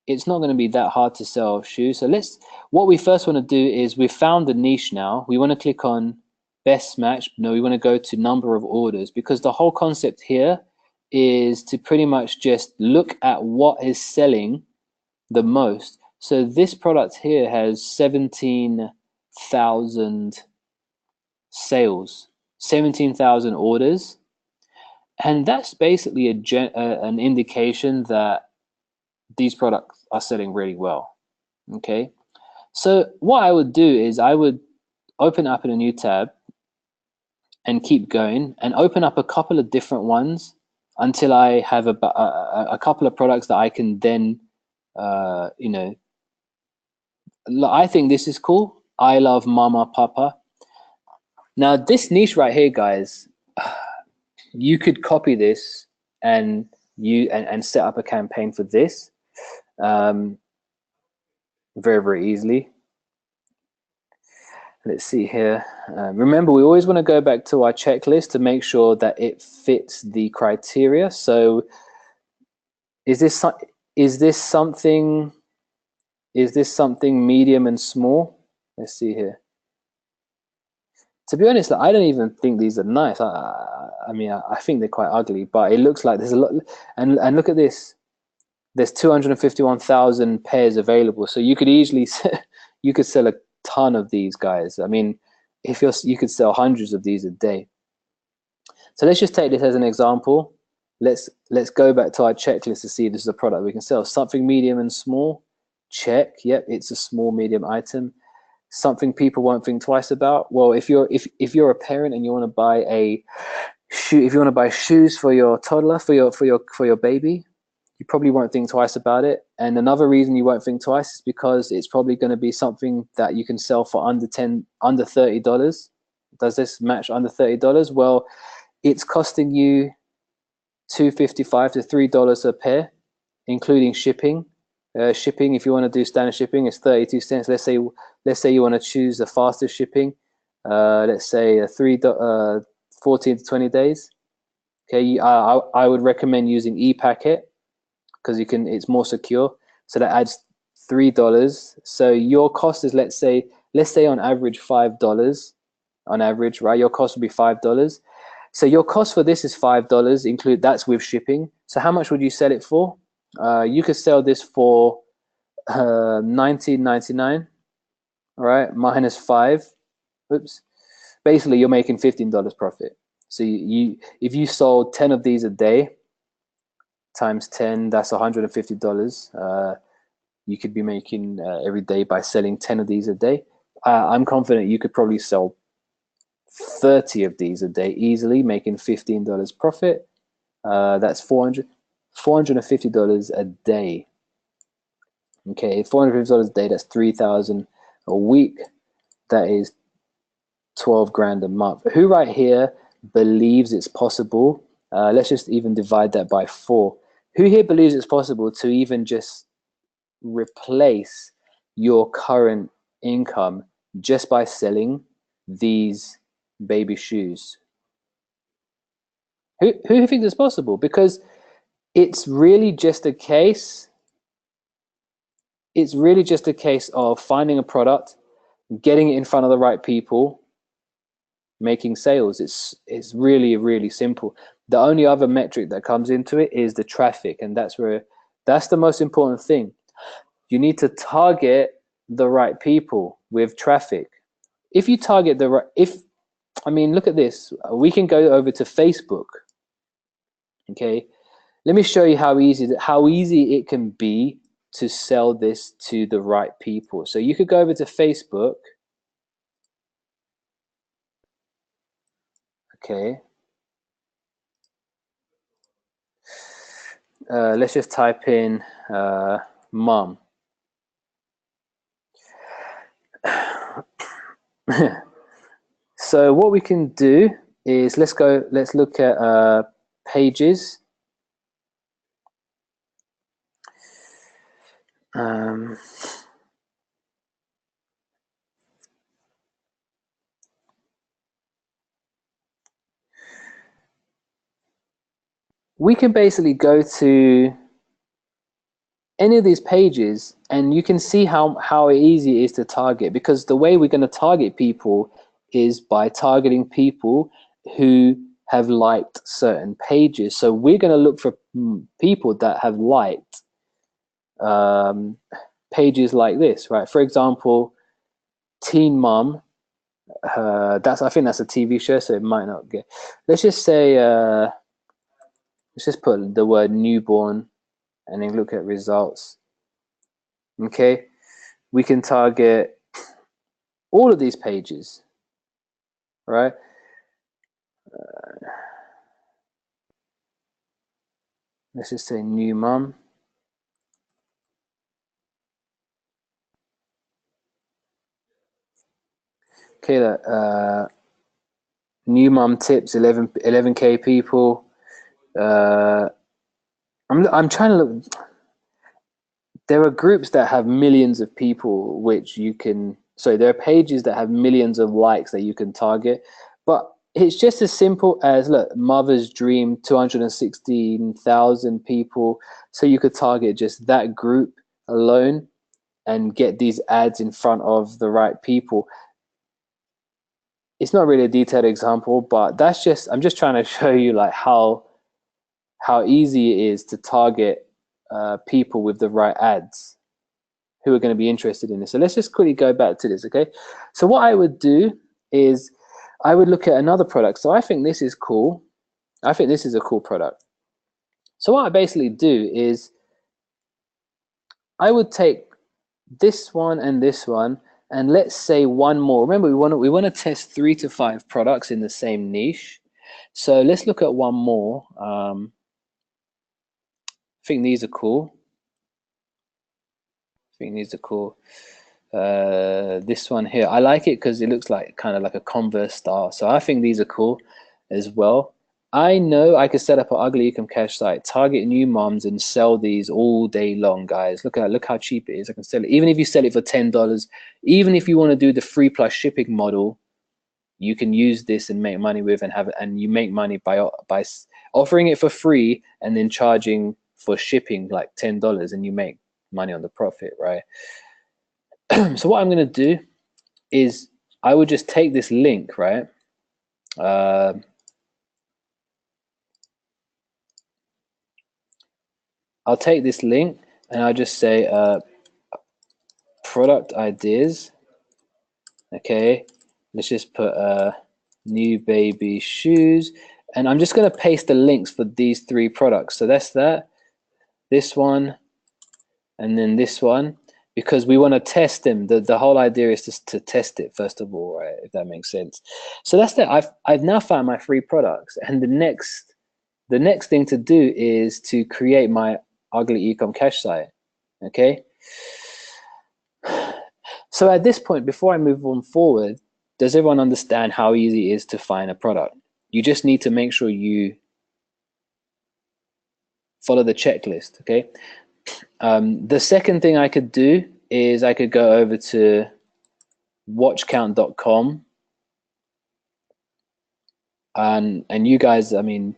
it's not going to be that hard to sell shoes. So what we first want to do is, we've found the niche now. We want to click on best match. No, we want to go to number of orders, because the whole concept here is to pretty much just look at what is selling the most. So this product here has 17,000 sales, 17,000 orders. And that's basically an indication that these products are selling really well. Okay, so what I would do is, I would open up in a new tab and keep going and open up a couple of different ones until I have a couple of products that I can then, you know, I think this is cool. I love Mama Papa. Now this niche right here, guys, you could copy this and set up a campaign for this very, very easily. Let's see here. Remember, we always want to go back to our checklist to make sure that it fits the criteria. So is this something medium and small? Let's see here. To be honest, I don't even think these are nice. I mean, I think they're quite ugly, but it looks like there's a lot. And look at this. There's 251,000 pairs available. So you could easily you could sell a ton of these guys. I mean, if you could sell hundreds of these a day. So let's just take this as an example. Let's go back to our checklist to see if this is a product we can sell. Something medium and small, check. Yep, it's a small medium item. Something people won't think twice about. Well, if you're a parent and you want to buy if you want to buy shoes for your toddler, for your baby, you probably won't think twice about it. And another reason you won't think twice is because it's probably going to be something that you can sell for under $30. Does this match under $30? Well, it's costing you $2.55 to $3 a pair, including shipping. Shipping, if you want to do standard shipping, is 32 cents. Let's say you want to choose the fastest shipping. Let's say 14 to 20 days. Okay, I would recommend using ePacket because it's more secure. So that adds $3. So your cost is, let's say on average $5 on average, right? Your cost would be $5. So your cost for this is $5, that's with shipping. So how much would you sell it for? You could sell this for $19.99, all right, minus 5. Oops. Basically, you're making $15 profit. So if you sold 10 of these a day, times 10, that's $150. You could be making every day by selling 10 of these a day. I'm confident you could probably sell 30 of these a day easily, making $15 profit. That's $450 a day. Okay, $450 a day, that's $3,000 a week. That is 12 grand a month. Who right here believes it's possible? Let's just even divide that by 4. Who here believes it's possible to even just replace your current income just by selling these baby shoes? Who thinks it's possible? Because it's really just a case of finding a product, getting it in front of the right people, making sales. It's really, really simple. The only other metric that comes into it is the traffic, and that's the most important thing. You need to target the right people with traffic. If you target look at this. We can go over to Facebook. Okay, let me show you how easy it can be to sell this to the right people. So you could go over to Facebook. Okay. Let's just type in mum. So what we can do is let's look at pages. We can basically go to any of these pages and you can see how easy it is to target, because the way we're going to target people is by targeting people who have liked certain pages. So we're going to look for people that have liked pages like this, right? For example, Teen Mum. I think that's a TV show, so it might not get. Let's just say let's just put the word newborn and then look at results. Okay, we can target all of these pages, right? Let's just say new mum. Okay, that new mum tips 11K people. I'm trying to look. There are groups that have millions of people, which you can. So there are pages that have millions of likes that you can target, but it's just as simple as, look, Mother's Dream, 216,000 people. So you could target just that group alone and get these ads in front of the right people. It's not really a detailed example, but that's just, I'm just trying to show you like how easy it is to target people with the right ads who are going to be interested in this. So let's just quickly go back to this, okay? So what I would do is I would look at another product. So I think this is cool. I think this is a cool product. So what I basically do is I would take this one and this one, and let's say one more. Remember, we want to test 3 to 5 products in the same niche. So let's look at one more. I think these are cool. This one here, I like it because it looks like kind of like a Converse style. So I think these are cool as well. I know I could set up an ugly ecom cash site, target new moms, and sell these all day long, guys. Look how cheap it is. I can sell it. Even if you sell it for $10, even if you want to do the free plus shipping model, you can use this and make money with, and you make money by offering it for free and then charging for shipping like $10, and you make money on the profit, right? So what I'm going to do is I would just take this link, right? I'll take this link and I'll just say product ideas. Okay, let's just put new baby shoes, and I'm just going to paste the links for these 3 products. So that's that, this one, and then this one, because we want to test them. The whole idea is just to test it first of all, right? If that makes sense. So that's that. I've now found my 3 products, and the next thing to do is to create my ugly ecom cash site. Okay. So at this point, before I move on forward, does everyone understand how easy it is to find a product? You just need to make sure you follow the checklist. Okay. The second thing I could do is I could go over to watchcount.com, and you guys, I mean,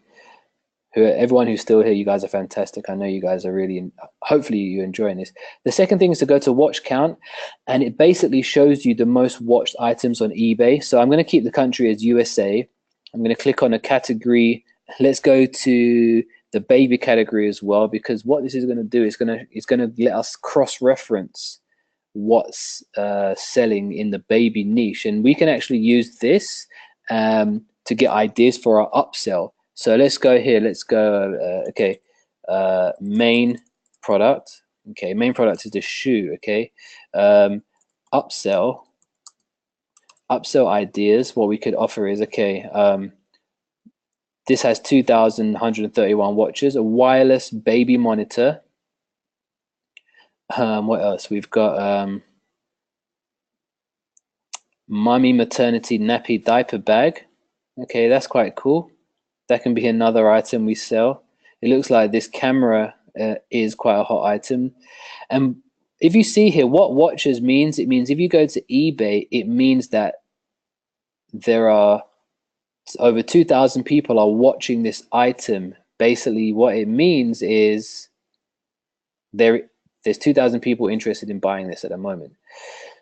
everyone who's still here, you guys are fantastic. I know you guys are really, hopefully you're enjoying this. The second thing is to go to watch count, and it basically shows you the most watched items on eBay. So I'm going to keep the country as USA. I'm going to click on a category. Let's go to the baby category as well, because what this is going to do is it's going to let us cross-reference what's selling in the baby niche, and we can actually use this to get ideas for our upsell. So let's go here. Let's go. Okay. main product. Okay, main product is the shoe. Okay, upsell ideas. What we could offer is, okay, this has 2,131 watches, a wireless baby monitor. What else? We've got mummy maternity nappy diaper bag. Okay, that's quite cool. That can be another item we sell. It looks like this camera is quite a hot item. And if you see here, what watches means, it means if you go to eBay, it means that there are over 2,000 people are watching this item. Basically, what it means is there's 2,000 people interested in buying this at the moment.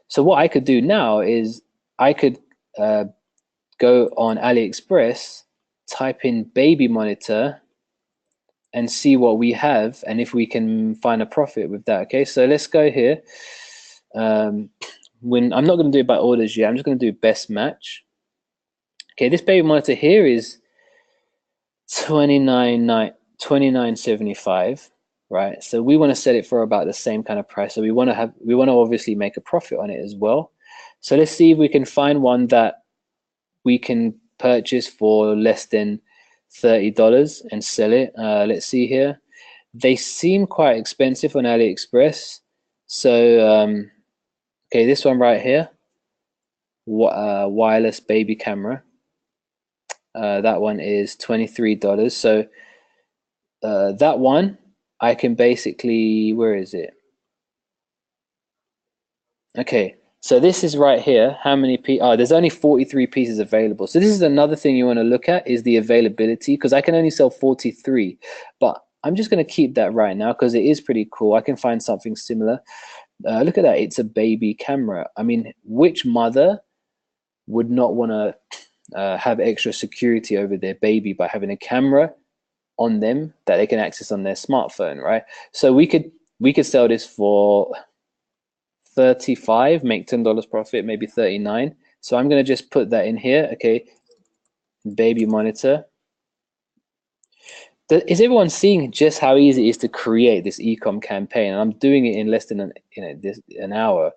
So what I could do now is I could go on AliExpress, type in baby monitor, and see what we have, and if we can find a profit with that. Okay, so let's go here. When I'm not going to do it by orders yet, I'm just going to do best match. Okay, this baby monitor here is $29.75, right? So we want to set it for about the same kind of price. So we want to obviously make a profit on it as well. So let's see if we can find one that we can purchase for less than $30 and sell it. Let's see here. They seem quite expensive on AliExpress. So okay, this one right here, wireless baby camera. That one is $23. So that one I can basically, where is it? Okay, so this is right here. How many there's only 43 pieces available. So this is another thing you want to look at, is the availability, because I can only sell 43, but I'm just going to keep that right now because it is pretty cool. I can find something similar. Look at that, it's a baby camera. I mean, which mother would not want to have extra security over their baby by having a camera on them that they can access on their smartphone, right? So we could sell this for 35, make $10 profit, maybe 39. So I'm going to just put that in here. Okay, baby monitor. Is everyone seeing just how easy it is to create this e-com campaign? And I'm doing it in less than an hour.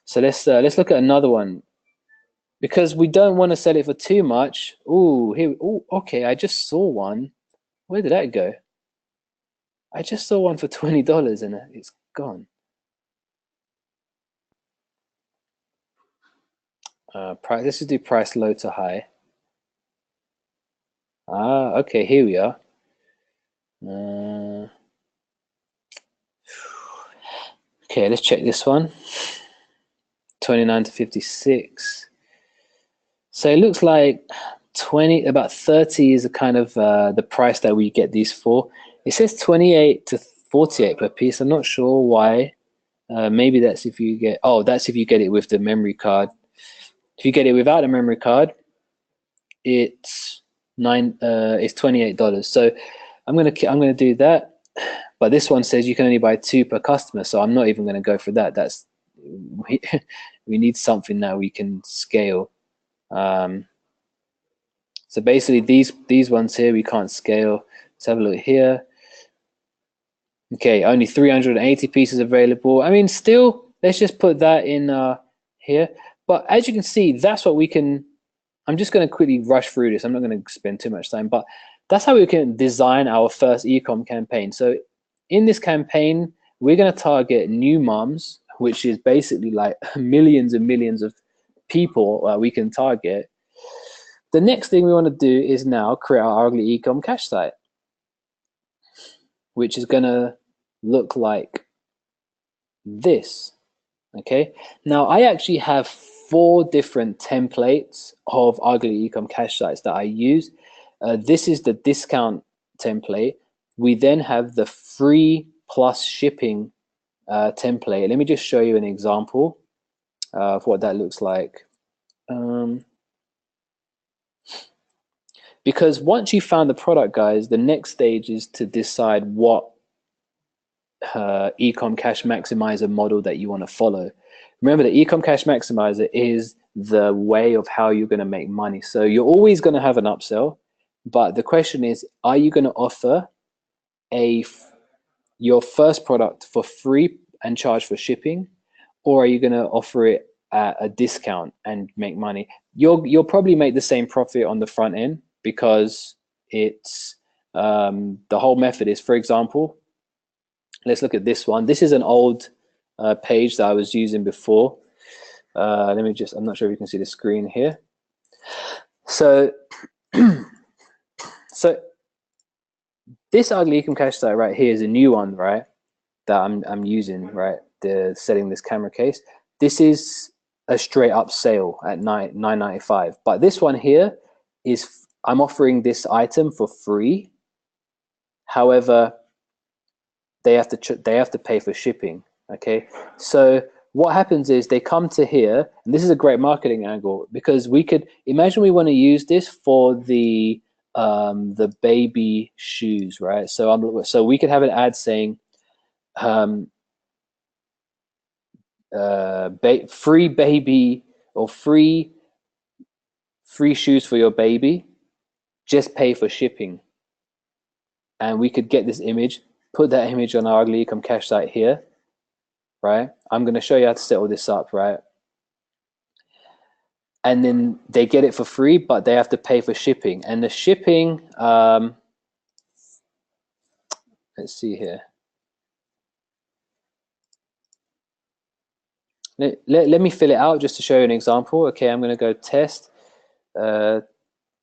So let's look at another one, because we don't want to sell it for too much. Ooh, here. Ooh, okay. I just saw one. Where did that go? I just saw one for $20 and it's gone. Price. Let's just do price low to high. Okay. Here we are. Okay, let's check this one. 29 to 56. So it looks like about 30 is a kind of the price that we get these for. It says 28 to 48 per piece. I'm not sure why. Maybe that's if you get, that's if you get it with the memory card. If you get it without a memory card, it's $28. So I'm gonna do that. But this one says you can only buy 2 per customer, so I'm not even going to go for that. We need something that we can scale. So basically, these ones here we can't scale. Let's have a look here. Okay, only 380 pieces available. I mean, still, let's just put that in here. But as you can see, that's what we can. I'm just going to quickly rush through this. I'm not going to spend too much time, but that's how we can design our first e-com campaign. So in this campaign, we're going to target new moms, which is basically like millions and millions of people we can target. The next thing we want to do is now create our ugly e-com cash site, which is going to look like this. Okay, now I actually have 4 different templates of ugly ecom cash sites that I use. This is the discount template. We then have the free plus shipping template. Let me just show you an example of what that looks like. Because once you found the product, guys, the next stage is to decide what ecom cash maximizer model that you want to follow. Remember, the ecom cash maximizer is the way of how you're going to make money. So you're always going to have an upsell, but the question is, are you going to offer your first product for free and charge for shipping, or are you going to offer it at a discount and make money? You'll probably make the same profit on the front end because it's the whole method is, for example, let's look at this one. This is an old page that I was using before. Let me just, I'm not sure if you can see the screen here. So, so this Ugly Ecom Cash site right here is a new one, right? That I'm using, right? The setting this camera case. This is a straight up sale at $9.95. But this one here is, I'm offering this item for free. However, they have to pay for shipping. Okay, so what happens is they come to here, and this is a great marketing angle because we could imagine we want to use this for the baby shoes, right? So we could have an ad saying free baby or free shoes for your baby, just pay for shipping. And we could get this image, put that image on our Ugly Ecom Cash site here, right? I'm going to show you how to set all this up, right? And then they get it for free, but they have to pay for shipping. And the shipping, let's see here. Let me fill it out just to show you an example. Okay, I'm going to go test at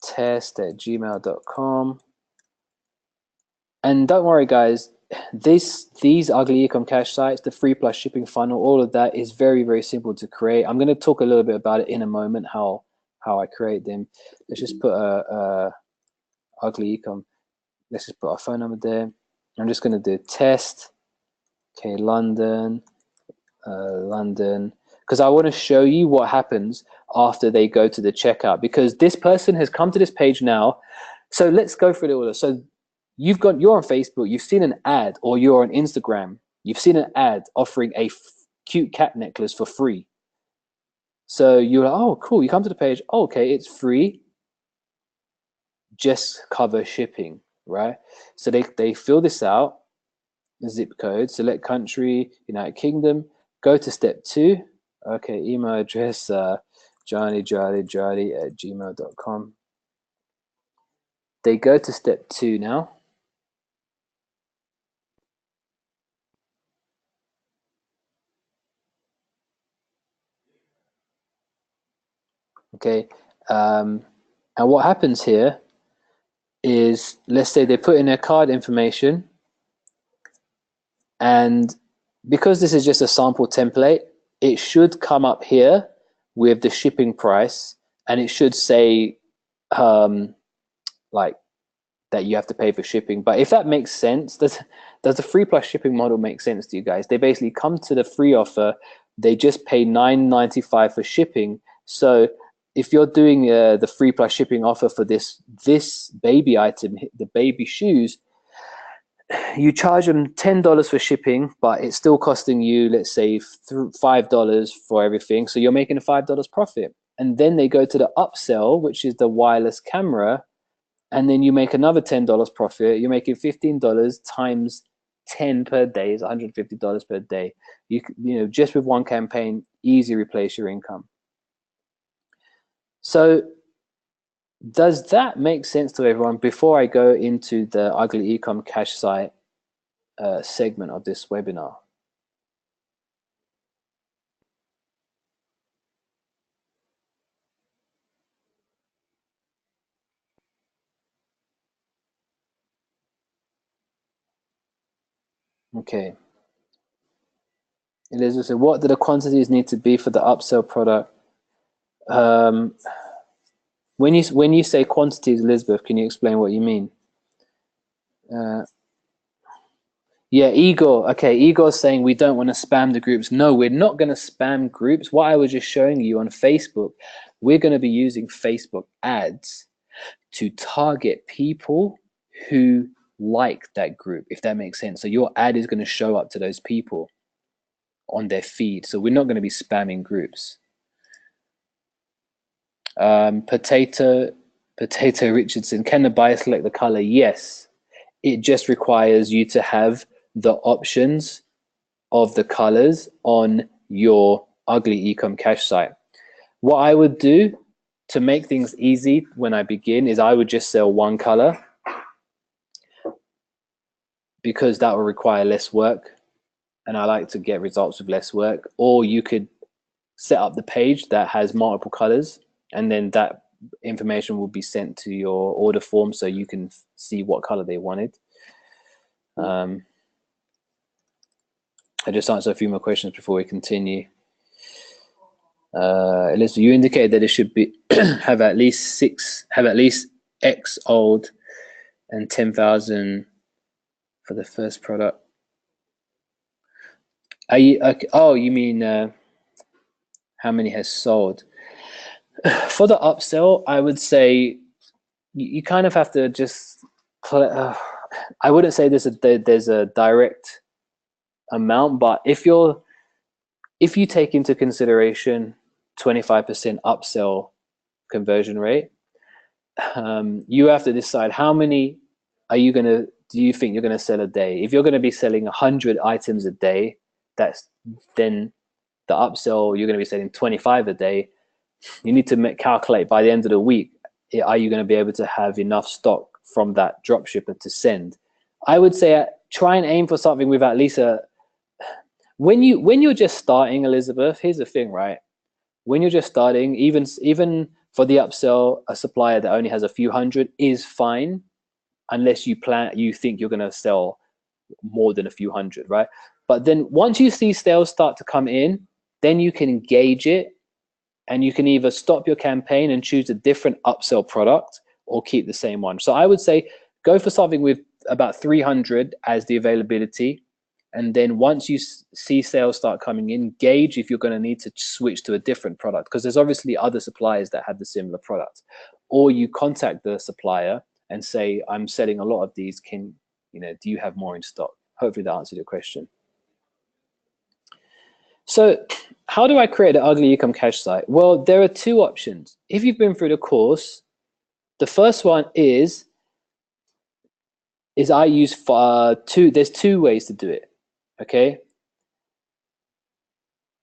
gmail.com. And don't worry, guys, these Ugly Ecom Cash sites, the free plus shipping funnel, all of that is very, very simple to create. I'm going to talk a little bit about it in a moment, how I create them. Let's just put a Ugly Ecom. Let's just put our phone number there. I'm just going to do test. Okay, London, because I want to show you what happens after they go to the checkout, because this person has come to this page now. So let's go through the order. So you're on Facebook, you've seen an ad, or you're on Instagram, you've seen an ad offering a cute cat necklace for free. So you're like, oh, cool. You come to the page, oh, okay, it's free. Just cover shipping, right? So they fill this out, zip code, select country, United Kingdom, go to step 2. Okay, email address, johnny@gmail.com. They go to step 2 now. Okay, and what happens here is, let's say they put in their card information, and because this is just a sample template, it should come up here with the shipping price, and it should say like that you have to pay for shipping. But if that makes sense, does the free plus shipping model make sense to you guys? They basically come to the free offer, they just pay $9.95 for shipping. So if you're doing the free plus shipping offer for this baby item, the baby shoes, you charge them $10 for shipping, but it's still costing you, let's say, $5 for everything. So you're making a $5 profit. And then they go to the upsell, which is the wireless camera, and then you make another $10 profit. You're making $15 times 10 per day is $150 per day. You know, just with one campaign, easy replace your income. So does that make sense to everyone before I go into the Ugly Ecom Cash site segment of this webinar? Okay. Elizabeth said, what do the quantities need to be for the upsell product? When you say quantities, Elizabeth, can you explain what you mean? Yeah, Igor. Okay, Igor's saying we don't want to spam the groups. No, we're not going to spam groups. What I was just showing you on Facebook, we're going to be using Facebook ads to target people who like that group, if that makes sense. So your ad is going to show up to those people on their feed. So we're not going to be spamming groups. Potato Richardson, can the buyer select the color? Yes. it just requires you to have the options of the colors on your Ugly Ecom Cash site. What I would do to make things easy when I begin is I would just sell one color, because that will require less work, and I like to get results with less work. Or you could set up the page that has multiple colors, and then that information will be sent to your order form so you can see what color they wanted. I just answer a few more questions before we continue. Elizabeth, you indicated that it should be have at least X old and 10,000 for the first product. Are you okay? Oh, you mean how many has sold? For the upsell, I would say you kind of have to just. I wouldn't say there's a direct amount, but if you take into consideration 25% upsell conversion rate, you have to decide how many do you think you're gonna sell a day. If you're gonna be selling 100 items a day, that's then the upsell, you're gonna be selling 25 a day. You need to calculate by the end of the week, are you gonna be able to have enough stock from that drop shipper to send? I would say try and aim for something with at least when you're just starting, Elizabeth, here's the thing, right? When you're just starting, even for the upsell, a supplier that only has a few hundred is fine, unless you think you're going to sell more than a few hundred, right? But then once you see sales start to come in, then you can engage it, and you can either stop your campaign and choose a different upsell product or keep the same one. So I would say go for something with about 300 as the availability. And then once you see sales start coming in, gauge if you're going to need to switch to a different product, because there's obviously other suppliers that have the similar product. Or you contact the supplier and say, I'm selling a lot of these. Do you have more in stock? Hopefully that answered your question. So how do I create an Ugly Ecom Cash site? Well, there are two options. If you've been through the course, the first one is I use there's two ways to do it, okay?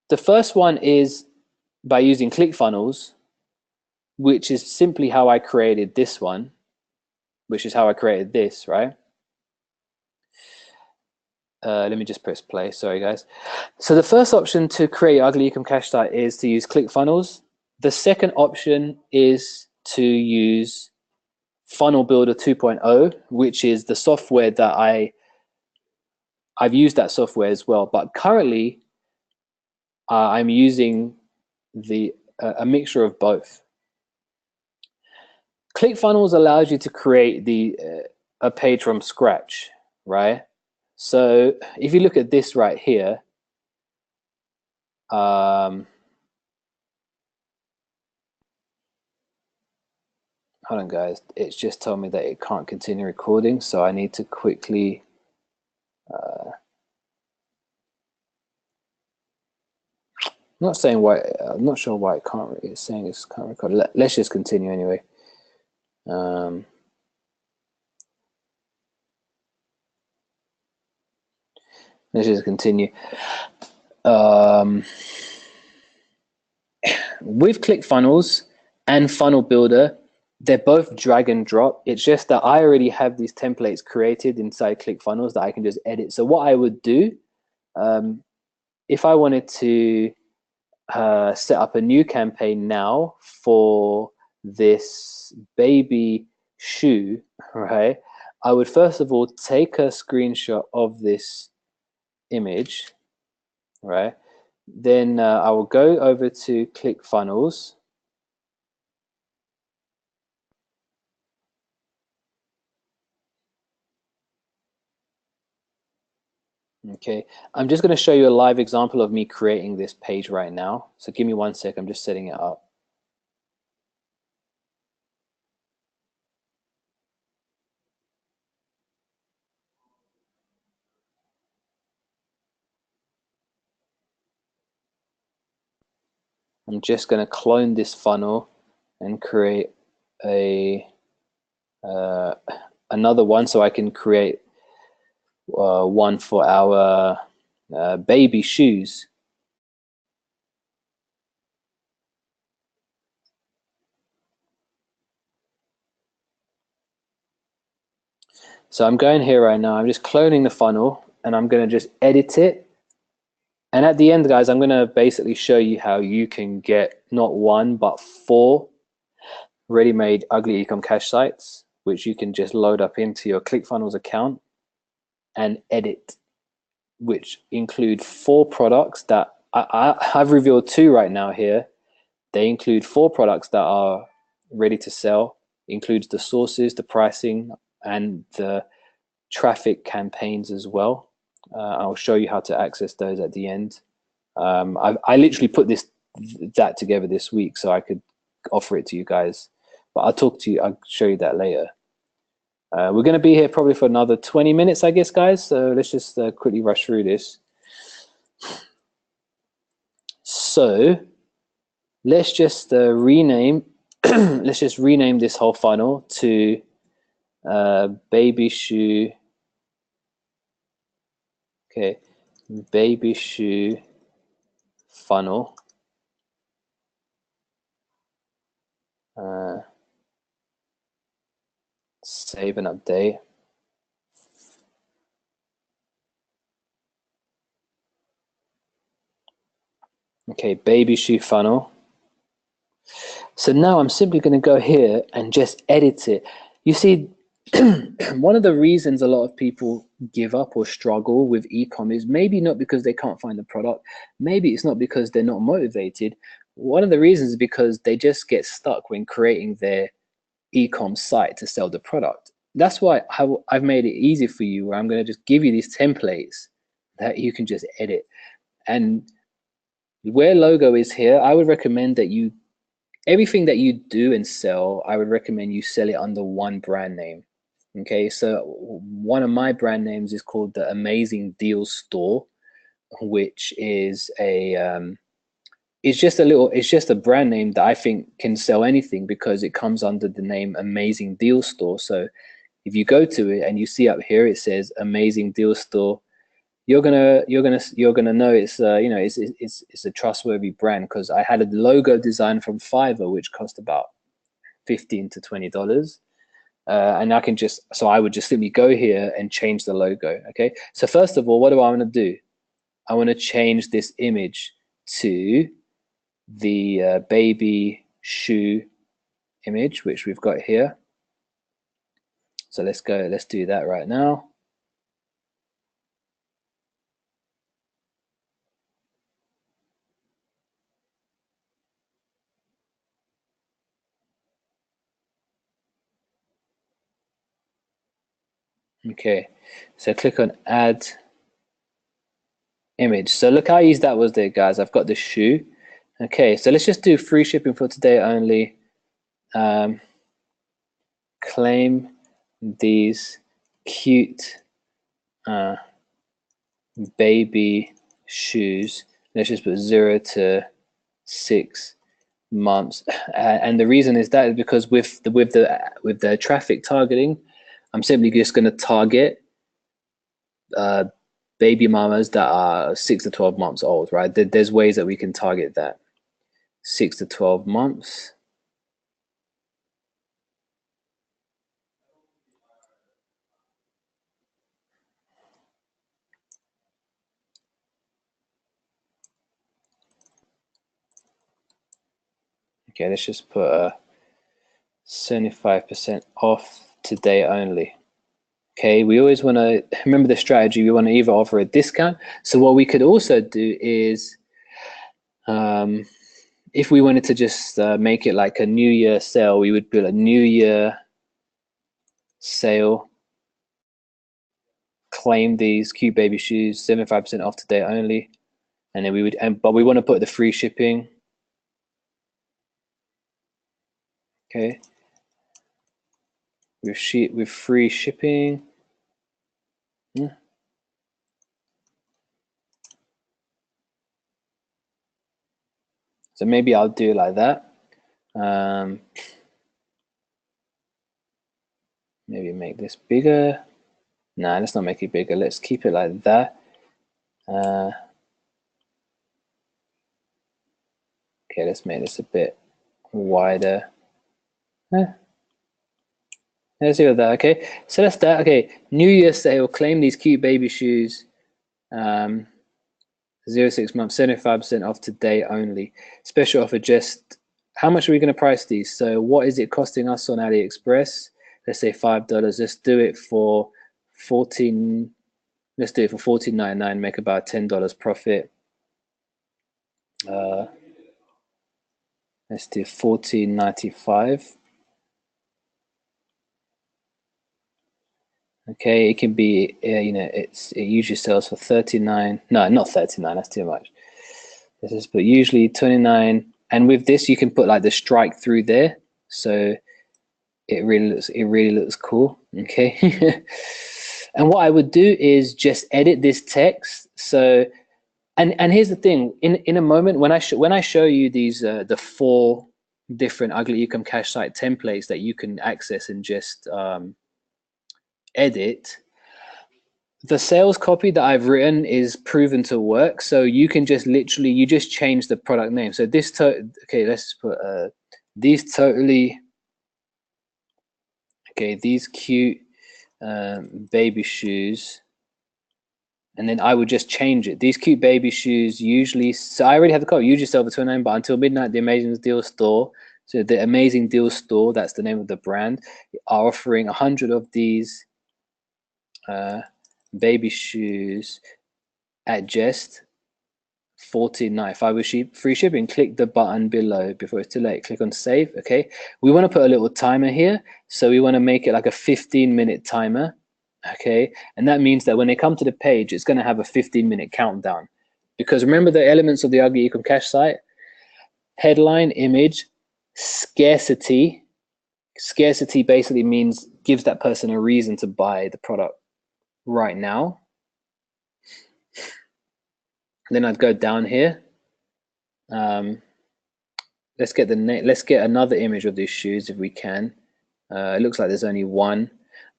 The first one is by using ClickFunnels, which is simply how I created this one, which is how I created this, right? Let me just press play. Sorry, guys. So the first option to create Ugly Ecom Cash site is to use ClickFunnels. The second option is to use Funnel Builder 2.0, which is the software that I've used that software as well. But currently, I'm using a mixture of both. ClickFunnels allows you to create a page from scratch, right? So if you look at this right here, hold on, guys. It's just told me that it can't continue recording, so I need to quickly. I'm not saying why. I'm not sure why it can't. It's saying it can't record. Let's just continue anyway. Let's just continue. With ClickFunnels and Funnel Builder, they're both drag and drop. It's just that I already have these templates created inside ClickFunnels that I can just edit. So what I would do, if I wanted to set up a new campaign now for this baby shoe, right? I would first of all take a screenshot of this image, right? Then I will go over to ClickFunnels. Okay, I'm just going to show you a live example of me creating this page right now. So give me 1 sec, I'm just setting it up. I'm just going to clone this funnel and create a another one so I can create one for our baby shoes. So I'm going here right now. I'm just cloning the funnel and I'm going to just edit it. And at the end, guys, I'm going to basically show you how you can get not one, but 4 ready-made ugly ecom cache sites, which you can just load up into your ClickFunnels account and edit, which include 4 products that I've revealed 2 right now here. They include 4 products that are ready to sell, includes the sources, the pricing, and the traffic campaigns as well. I'll show you how to access those at the end. I literally put that together this week so I could offer it to you guys, but I'll show you that later. We're going to be here probably for another 20 minutes, I guess, guys. So let's just quickly rush through this. So let's just rename. Let's just rename this whole funnel to baby shoe. Okay, baby shoe funnel. Save and update. Okay, baby shoe funnel. So now I'm simply going to go here and just edit it. You see, one of the reasons a lot of people give up or struggle with e-com is maybe not because they can't find the product. Maybe it's not because they're not motivated. One of the reasons is because they just get stuck when creating their e-com site to sell the product. That's why I've made it easy for you, where I'm going to just give you these templates that you can just edit. And where logo is here, I would recommend that everything that you do and sell, I would recommend you sell it under one brand name. Okay, so one of my brand names is called the Amazing Deals Store, which is it's just a brand name that I think can sell anything because it comes under the name Amazing Deal Store. So if you go to it and you see up here it says Amazing Deal Store, you're gonna know it's it's a trustworthy brand, because I had a logo design from Fiverr which cost about $15 to $20. And I would just simply go here and change the logo. Okay, so first of all, what do I want to do? I want to change this image to the baby shoe image, which we've got here. So let's do that right now. Okay, so click on add image. So look how easy that was there, guys. I've got the shoe. Okay, so let's just do free shipping for today only. Claim these cute baby shoes. Let's just put 0 to 6 months. And the reason is that is because with the traffic targeting, I'm simply just going to target baby mamas that are 6 to 12 months old, right? There's ways that we can target that. 6 to 12 months. Okay, let's just put 75% off today only. Okay, we always want to remember the strategy. We want to either offer a discount. So what we could also do is, if we wanted to just make it like a New Year sale, we would build a New Year sale. Claim these cute baby shoes, 75% off today only, and then we would. But we want to put the free shipping. Okay, with free shipping. Yeah. So maybe I'll do it like that. maybe make this bigger. Nah, let's not make it bigger. Let's keep it like that. Okay, let's make this a bit wider. Let's see what that. Okay, so that's that. Okay, New Year's Day will claim these cute baby shoes. 0 6 months, 75% off today only. Special offer. Just how much are we going to price these? So what is it costing us on AliExpress? Let's say $5. Let's do it for 14. Let's do it for $14.99. Make about $10 profit. Let's do $14.95. Okay, it can be, you know, it usually sells for 39. No, not 39. That's too much. Let's just put usually 29. And with this, you can put like the strike through there, so it really looks cool. Okay. And what I would do is just edit this text. So, and here's the thing: in a moment when I show you these the 4 different Ugly Ecom Cash site templates that you can access and just edit, the sales copy that I've written is proven to work. So you can just literally, you just change the product name. So this, okay, let's put these totally, okay, these cute baby shoes. And then I would just change it. These cute baby shoes usually, so I already have the code, usually sell for $29, but until midnight, the Amazing Deal Store, so the Amazing Deal Store, that's the name of the brand, are offering 100 of these baby shoes at just $14.95 with free shipping. Click the button below before it's too late. Click on save. Okay, we want to put a little timer here, so we want to make it like a 15-minute timer. Okay, and that means that when they come to the page, it's going to have a 15-minute countdown, because remember the elements of the Ugly Ecom Cash site: headline, image, scarcity. Scarcity basically means gives that person a reason to buy the product right now. Then I'd go down here. Let's get another image of these shoes if we can. It looks like there's only one.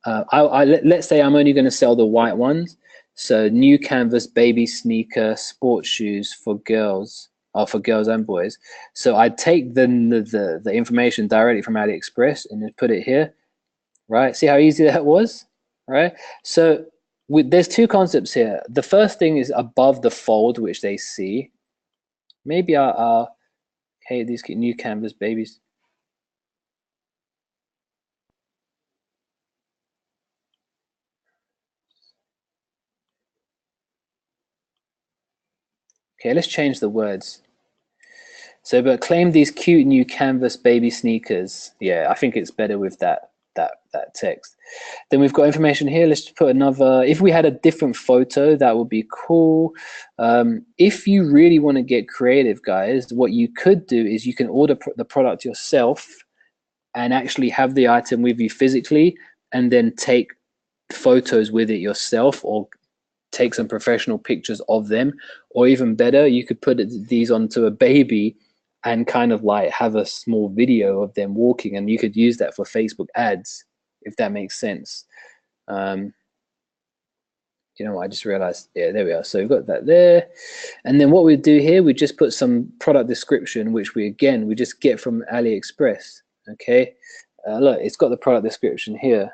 Let's say I'm only going to sell the white ones. So new canvas baby sneaker sports shoes for girls, or for girls and boys. So I'd take the information directly from AliExpress and just put it here, right? See how easy that was, right? So there's 2 concepts here. The first thing is above the fold, which they see. Maybe hey, these new canvas babies. Okay, let's change the words. So, but claim these cute new canvas baby sneakers. Yeah, I think it's better with that text. Then we've got information here. Let's put another. If we had a different photo, that would be cool. If you really want to get creative, guys, what you could do is you can order the product yourself and actually have the item with you physically, and then take photos with it yourself, or take some professional pictures of them. Or even better, you could put these onto a baby and kind of like have a small video of them walking, and you could use that for Facebook ads, if that makes sense. You know what, I just realized, yeah, there we are. So we've got that there. And then what we do here, we just put some product description, which we just get from AliExpress. Okay, look, it's got the product description here.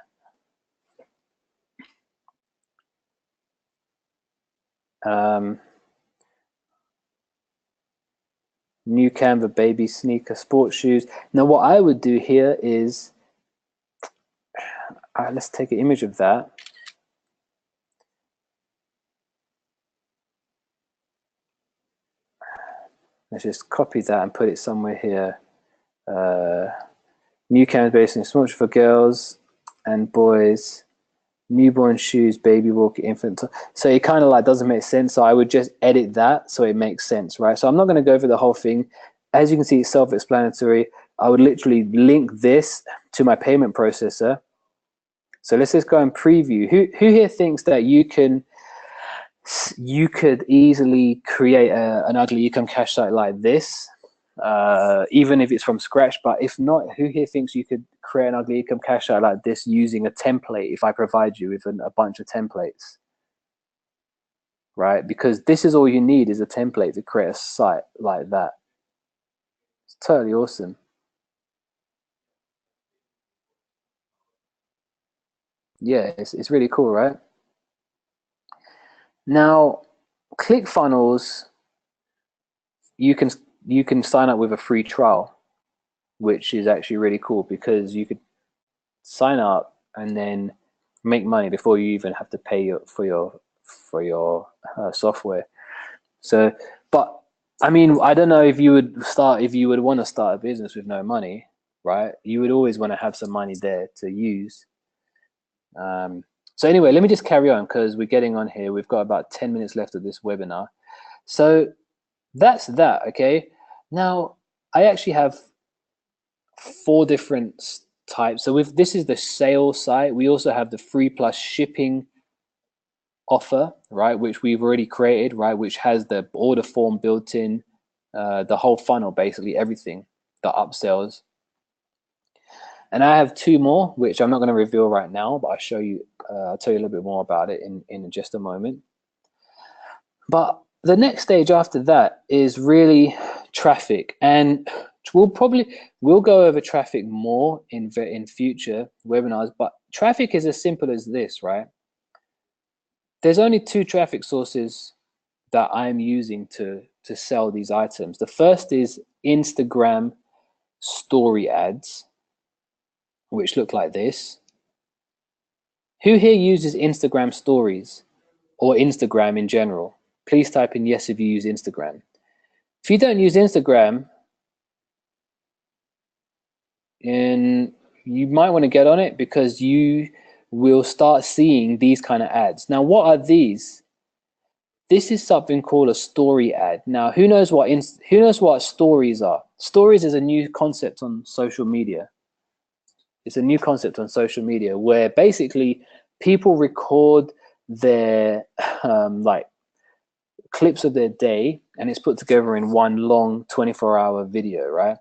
New Canva baby sneaker sports shoes. Now what I would do here is, let's take an image of that. Let's just copy that and put it somewhere here. New Canva baby sneaker sports for girls and boys. Newborn shoes, baby walker, infant. So it kind of like doesn't make sense. So I would just edit that so it makes sense, right? So I'm not going to go over the whole thing. As you can see, it's self-explanatory. I would literally link this to my payment processor. So let's just go and preview. Who here thinks that you could easily create an Ugly Ecom Cash site like this? even if it's from scratch. But if not, who here thinks you could create an ugly income cash out like this using a template if I provide you with a bunch of templates, right? Because this is all you need is a template to create a site like that. It's totally awesome. Yeah, it's really cool, right? Now, ClickFunnels, you can you can sign up with a free trial, which is actually really cool because you could sign up and then make money before you even have to pay for your software. So, but I mean, I don't know if you would want to start a business with no money, right? You would always want to have some money there to use. So anyway, let me just carry on because we're getting on here. We've got about 10 minutes left of this webinar. So that's that, okay? Now, I actually have 4 different types. So if this is the sales site, we also have the free plus shipping offer, right? Which we've already created, right? Which has the order form built in, the whole funnel, basically everything, the upsells. And I have 2 more, which I'm not going to reveal right now, but I'll tell you a little bit more about it in just a moment. But the next stage after that is really traffic, and we'll go over traffic more in future webinars. But traffic is as simple as this, right? There's only 2 traffic sources that I'm using to sell these items. The first is Instagram story ads, which look like this. Who here uses Instagram stories or Instagram in general? Please type in yes if you use Instagram. If you don't use Instagram, and you might want to get on it because you will start seeing these kind of ads. Now, what are these? This is something called a story ad. Now, who knows what stories are? Stories is a new concept on social media. It's a new concept on social media where basically people record their like clips of their day, and it's put together in one long 24-hour video, right?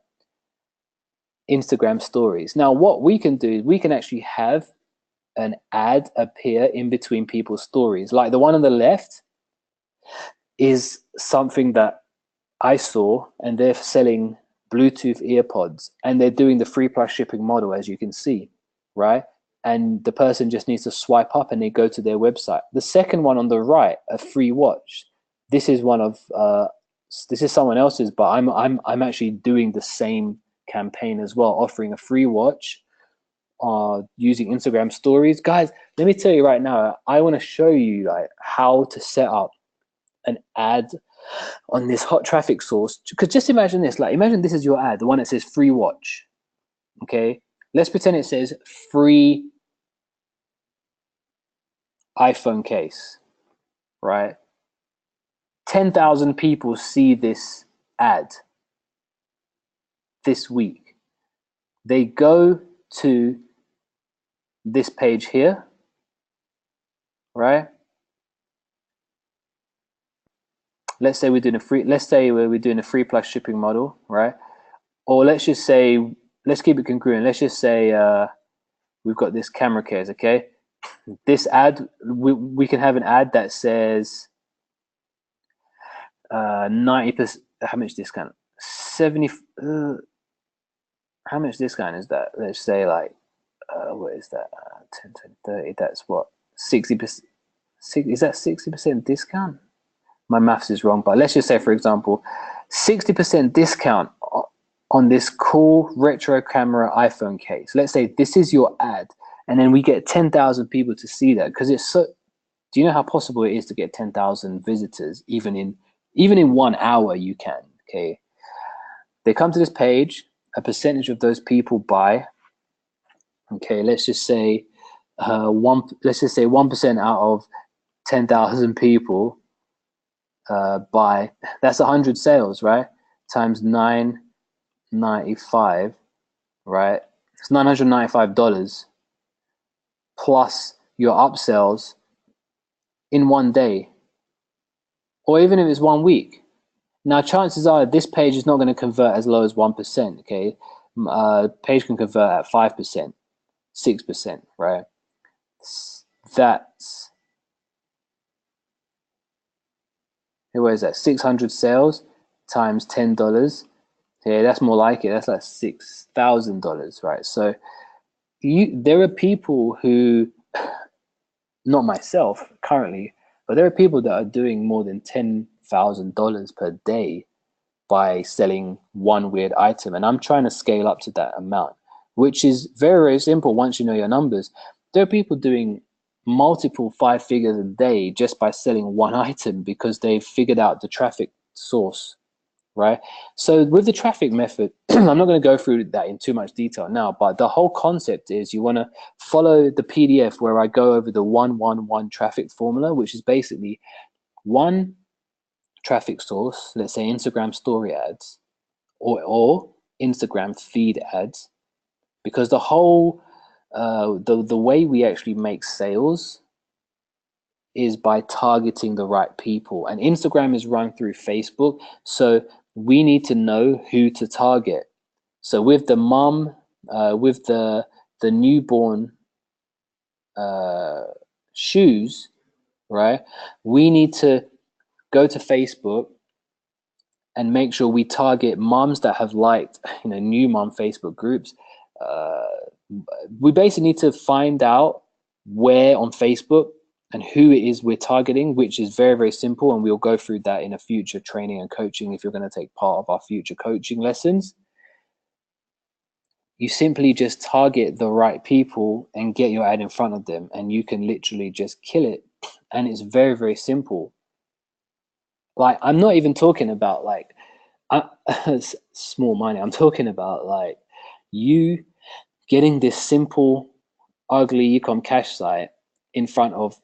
Instagram stories. Now, what we can do is we can actually have an ad appear in between people's stories. Like the one on the left is something that I saw, and they're selling Bluetooth earpods, and they're doing the free plus shipping model, as you can see, right? And the person just needs to swipe up and they go to their website. The second one on the right, a free watch. This is this is someone else's, but I'm actually doing the same campaign as well, offering a free watch using Instagram stories. Guys, let me tell you right now, I want to show you like how to set up an ad on this hot traffic source. Because just imagine this, like imagine this is your ad, the one that says free watch. Okay, let's pretend it says free iPhone case, right? 10,000 people see this ad this week. They go to this page here, right? Let's say we're doing a free plus shipping model, right? Or let's just say, let's keep it congruent. Let's just say we've got this camera case, okay? This ad, we can have an ad that says 90%, how much discount? 70, how much discount is that? Let's say like, what is that? 10, 20, 30, that's what? 60%, is that 60% discount? My maths is wrong, but let's just say, for example, 60% discount on this cool retro camera iPhone case. Let's say this is your ad, and then we get 10,000 people to see that because it's so. Do you know how possible it is to get 10,000 visitors even in 1 hour? You can. Okay, they come to this page. A percentage of those people buy. Okay, let's just say 1% out of 10,000 people buy. That's 100 sales, right? Times 9.95, right? It's $995 plus your upsells in 1 day, or even if it's 1 week. Now, chances are this page is not going to convert as low as 1%. Okay, page can convert at 5%, 6%, right? That's, where is that? 600 sales times $10. Yeah, that's more like it. That's like $6,000, right? So there are people who, not myself currently, but there are people that are doing more than $10,000 per day by selling one weird item. And I'm trying to scale up to that amount, which is very, very simple once you know your numbers. There are people doing multiple 5 figures a day just by selling one item because they've figured out the traffic source, right? So with the traffic method, I'm not going to go through that in too much detail now, but the whole concept is you want to follow the PDF where I go over the 1-1-1 traffic formula, which is basically one traffic source, let's say Instagram story ads or Instagram feed ads, because the whole the way we actually make sales is by targeting the right people, and Instagram is run through Facebook, so we need to know who to target. So with the mom, with the newborn shoes, right? We need to go to Facebook and make sure we target moms that have liked, new mom Facebook groups. We basically need to find out where on Facebook and who it is we're targeting, which is very, very simple. And we'll go through that in a future training and coaching if you're going to take part of our future coaching lessons. You simply just target the right people and get your ad in front of them, and you can literally just kill it. And it's very, very simple. Like, I'm not even talking about like small money. I'm talking about like you getting this simple, ugly ecom cash site in front of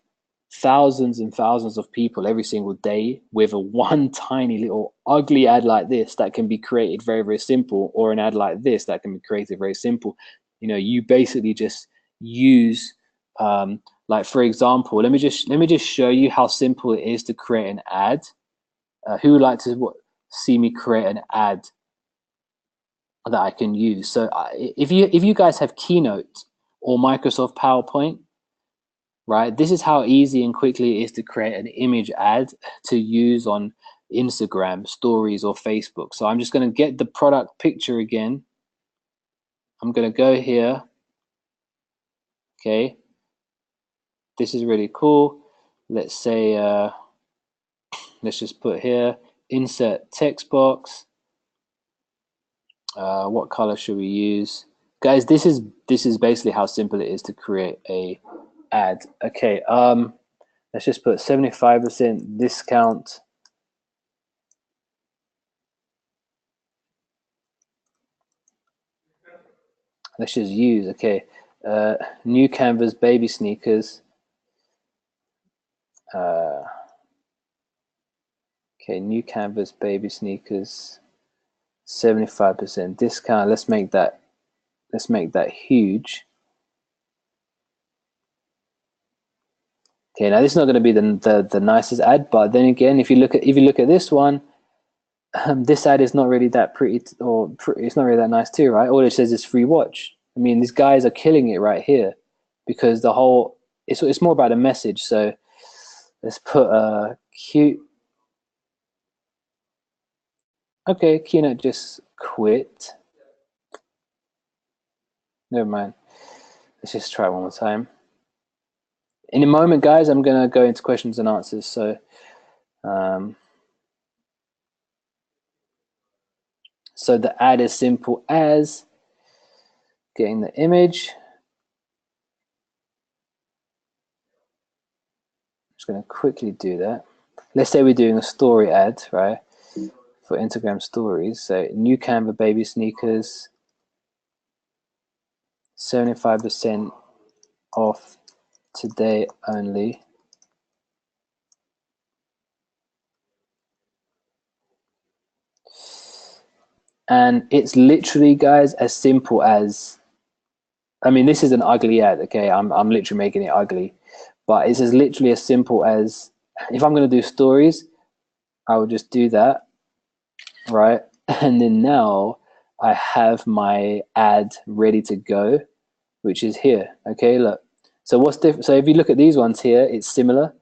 thousands and thousands of people every single day with a one tiny little ugly ad like this that can be created very, very simple, or an ad like this that can be created very simple. You basically just use, like, for example, let me just show you how simple it is to create an ad. Who would like to see me create an ad that I can use? So if you guys have Keynote or Microsoft PowerPoint, right, this is how easy and quickly it is to create an image ad to use on Instagram stories or Facebook. So I'm just going to get the product picture again. I'm going to go here. Okay, this is really cool. Let's say let's just put here insert text box. What color should we use, guys? This is basically how simple it is to create a ad. Okay, let's just put 75% discount. Let's just use, okay, new canvas baby sneakers. Okay, new canvas baby sneakers, 75% discount. Let's make that huge. Okay, now this is not going to be the nicest ad, but then again, if you look at this one, this ad is not really that pretty, it's not really that nice too, right? All it says is free watch. I mean, these guys are killing it right here because the whole, it's more about a message. So let's put a cute. Okay, Keynote just quit. Never mind. Let's just try it one more time. In a moment, guys, I'm going to go into questions and answers. So, so the ad is simple as getting the image. I'm just going to quickly do that. Let's say we're doing a story ad, right, for Instagram stories. So new Canva baby sneakers, 75% off today only. And it's literally, guys, as simple as, I mean, this is an ugly ad, okay? I'm literally making it ugly, but it's literally as simple as, if I'm going to do stories, I will just do that. right? And then now I have my ad ready to go, which is here. Okay, look. So what's different? So if you look at these ones here, it's similar.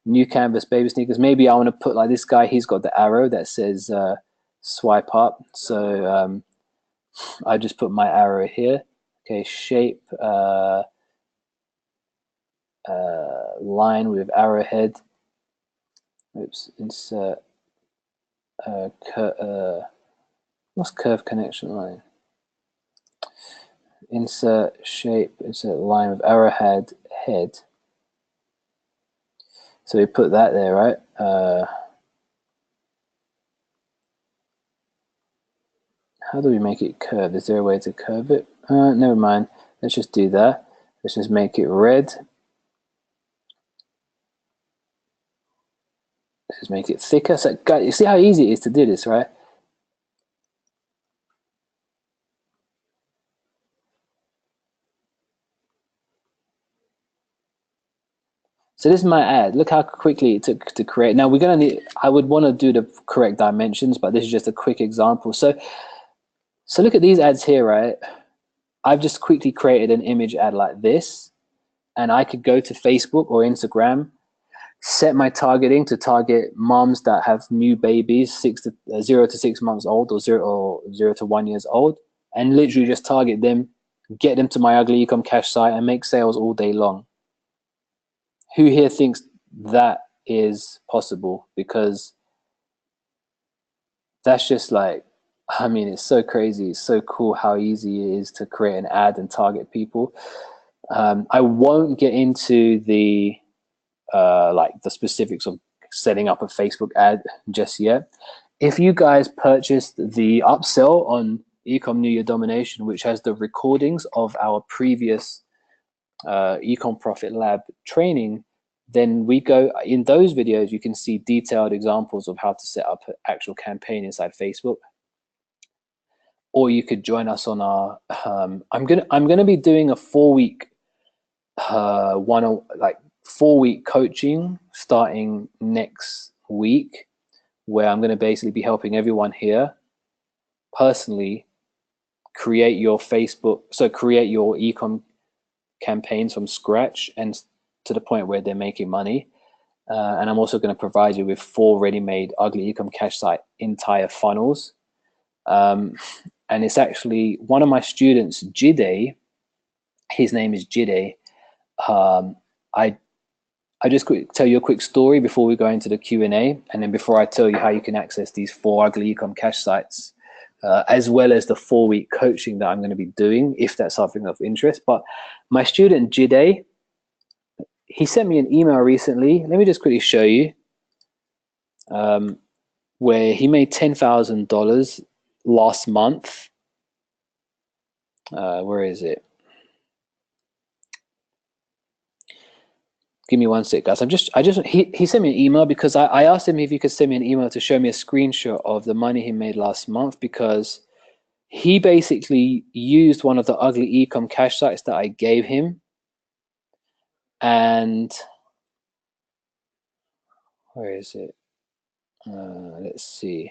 New canvas baby sneakers. Maybe I want to put like this guy. He's got the arrow that says swipe up. So I just put my arrow here. Okay, shape line with arrowhead. Oops, insert what's curve connection line? Insert shape, insert line with arrowhead head. So we put that there, right? How do we make it curved? Is there a way to curve it? Never mind. Let's just do that. Let's just make it red. Let's just make it thicker. So, guys, you see how easy it is to do this, right? So this is my ad. Look how quickly it took to create. Now we're gonna need. I would want to do the correct dimensions, but this is just a quick example. So look at these ads here, right? I've just quickly created an image ad like this, and I could go to Facebook or Instagram, set my targeting to target moms that have new babies, 0 to 6 months old, or 0 to 1 years old, and literally just target them, get them to my Ugly Ecom Cash site, and make sales all day long. Who here thinks that is possible? Because that's just like, I mean, it's so crazy. It's so cool how easy it is to create an ad and target people. I won't get into the like the specifics of setting up a Facebook ad just yet. If you guys purchased the upsell on Ecom New Year Domination, which has the recordings of our previous Ecom Profit Lab training, then we go in those videos. You can see detailed examples of how to set up an actual campaign inside Facebook. Or you could join us on our. I'm gonna be doing a 4-week 4-week coaching starting next week, where I'm going to basically be helping everyone here personally create your ecom campaigns from scratch and to the point where they're making money. And I'm also going to provide you with 4 ready-made Ugly Ecom Cash site entire funnels. And it's actually one of my students, Jide. His name is Jide. I just tell you a quick story before we go into the Q&A, and then before I tell you how you can access these 4 Ugly Ecom Cash sites, as well as the 4-week coaching that I'm going to be doing, if that's something of interest. But my student Jide, he sent me an email recently. Let me just quickly show you, where he made $10,000 last month. Where is it? Give me one sec, guys. He sent me an email because I asked him if he could send me an email to show me a screenshot of the money he made last month, because he basically used one of the Ugly Ecom Cash sites that I gave him. And where is it? Let's see.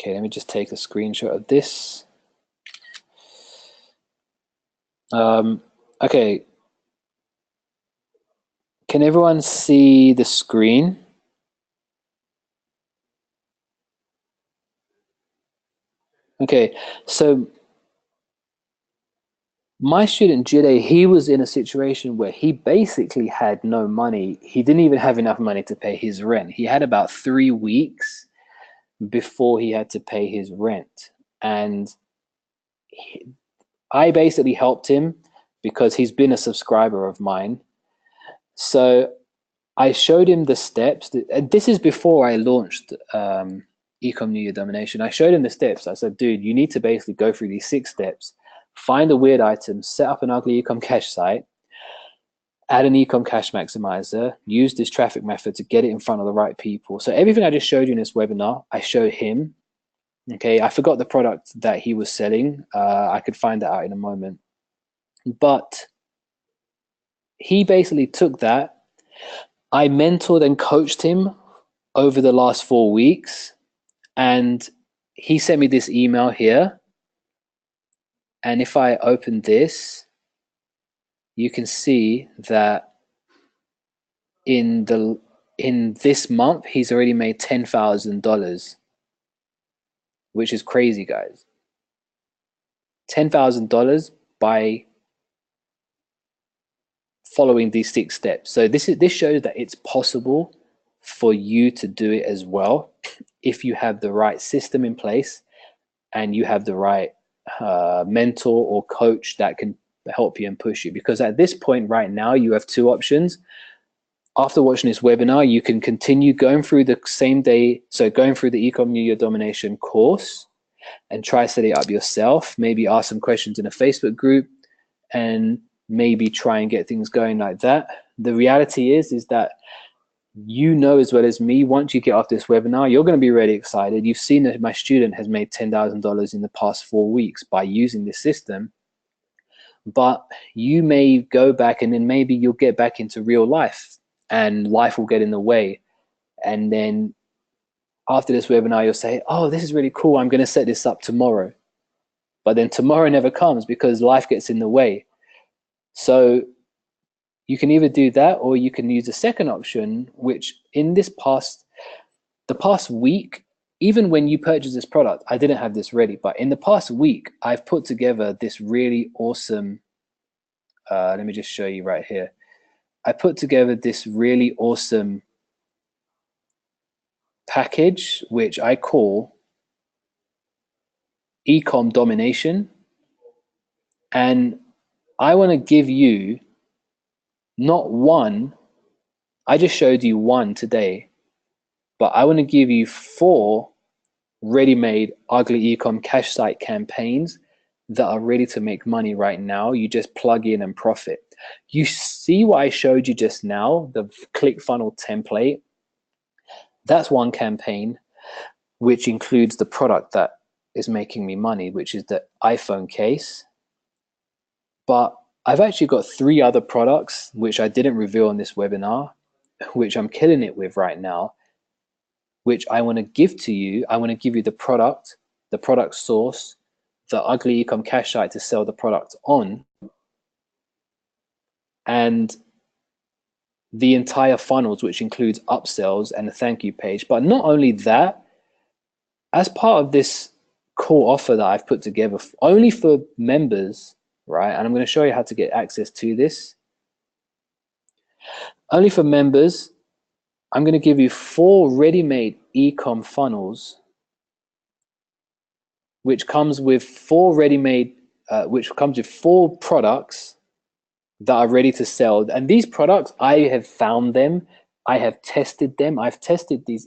Okay, let me just take a screenshot of this. Okay. Can everyone see the screen? Okay, so my student Jide, he was in a situation where he basically had no money. He didn't even have enough money to pay his rent. He had about 3 weeks before he had to pay his rent. And I basically helped him because he's been a subscriber of mine. So I showed him the steps. This is before I launched Ecom New Year Domination. I showed him the steps. I said, dude, you need to basically go through these 6 steps, find a weird item, set up an Ugly Ecom Cash site, add an Ecom Cash maximizer, use this traffic method to get it in front of the right people. So everything I just showed you in this webinar, I showed him. Okay, I forgot the product that he was selling. I could find that out in a moment. But he basically took that. I mentored and coached him over the last 4 weeks, and he sent me this email here. And if I open this, you can see that in this month he's already made $10,000, which is crazy, guys. $10,000 by following these 6 steps. So this shows that it's possible for you to do it as well if you have the right system in place and you have the right mentor or coach that can help you and push you. Because at this point right now, you have 2 options. After watching this webinar, you can continue going through the same day, so going through the Ecom New Year Domination course and try setting it up yourself, maybe ask some questions in a Facebook group and maybe try and get things going like that. The reality is that you know as well as me, once you get off this webinar, you're going to be really excited. You've seen that my student has made $10,000 in the past 4 weeks by using this system. But you may go back and then maybe you'll get back into real life and life will get in the way. And then after this webinar, you'll say, oh, this is really cool. I'm going to set this up tomorrow. But then tomorrow never comes because life gets in the way. So you can either do that or you can use the second option, which in the past week, even when you purchase this product, I didn't have this ready, but in the past week, I've put together this really awesome, let me just show you right here. I put together this really awesome package, which I call Ecom Domination. And I want to give you not one, I just showed you one today, but I want to give you 4 ready-made ugly ecom cash site campaigns that are ready to make money right now. You just plug in and profit. You see what I showed you just now, the ClickFunnels template? That's one campaign, which includes the product that is making me money, which is the iPhone case. But I've actually got 3 other products, which I didn't reveal on this webinar, which I'm killing it with right now, which I want to give to you. I want to give you the product source, the ugly ecom cash site to sell the product on, and the entire funnels, which includes upsells and a thank you page. But not only that, as part of this cool offer that I've put together only for members, right? And I'm going to show you how to get access to this. Only for members, I'm going to give you 4 ready-made ecom funnels, which comes with 4 products that are ready to sell. And these products, I have found them, I have tested them. I've tested these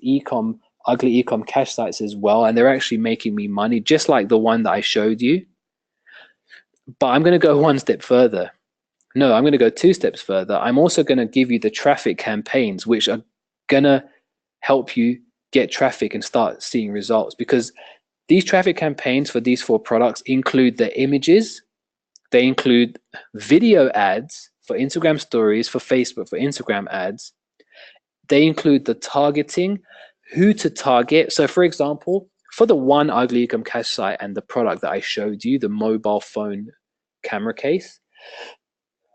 ugly ecom cash sites as well, and they're actually making me money, just like the one that I showed you. But I'm going to go one step further. No, I'm going to go 2 steps further. I'm also going to give you the traffic campaigns, which are going to help you get traffic and start seeing results, because these traffic campaigns for these 4 products include the images, they include video ads for Instagram stories, for Facebook, for Instagram ads. They include the targeting, who to target. So for example, for the one ugly ecom cash site and the product that I showed you, the mobile phone camera case,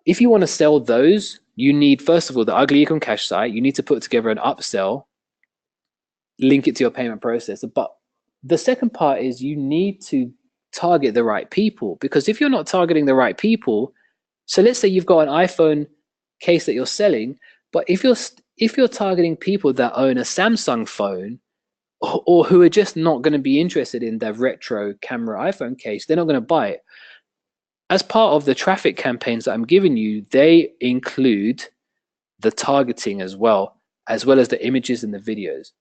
if you want to sell those, you need, first of all, the ugly ecom cash site. You need to put together an upsell, link it to your payment processor. But the second part is you need to target the right people, because if you're not targeting the right people, so let's say you've got an iPhone case that you're selling, but if you're targeting people that own a Samsung phone or who are just not going to be interested in the retro camera iPhone case, they're not going to buy it. As part of the traffic campaigns that I'm giving you, they include the targeting as well as the images and the videos.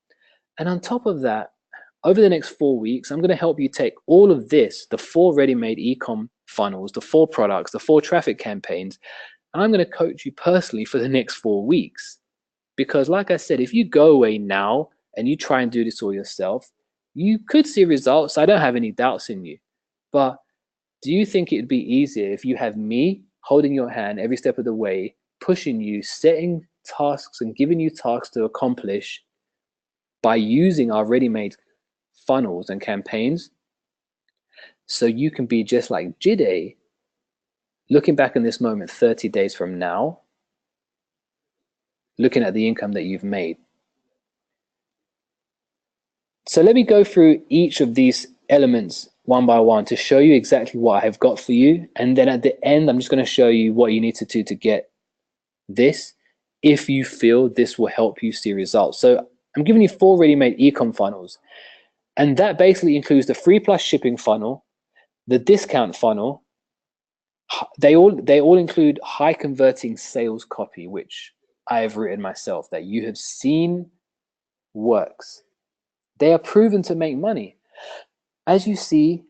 And on top of that, over the next 4 weeks, I'm going to help you take all of this, the 4 ready-made ecom funnels, the 4 products, the 4 traffic campaigns, and I'm going to coach you personally for the next 4 weeks. Because like I said, if you go away now and you try and do this all yourself, you could see results. I don't have any doubts in you. But do you think it'd be easier if you have me holding your hand every step of the way, pushing you, setting tasks and giving you tasks to accomplish by using our ready-made funnels and campaigns, so you can be just like Jide, looking back in this moment 30 days from now, looking at the income that you've made. So let me go through each of these elements one by one to show you exactly what I have got for you. And then at the end, I'm just going to show you what you need to do to get this if you feel this will help you see results. So I'm giving you 4 ready-made ecom funnels. And that basically includes the free plus shipping funnel, the discount funnel. They all include high converting sales copy, which I have written myself, that you have seen works. They are proven to make money. As you see,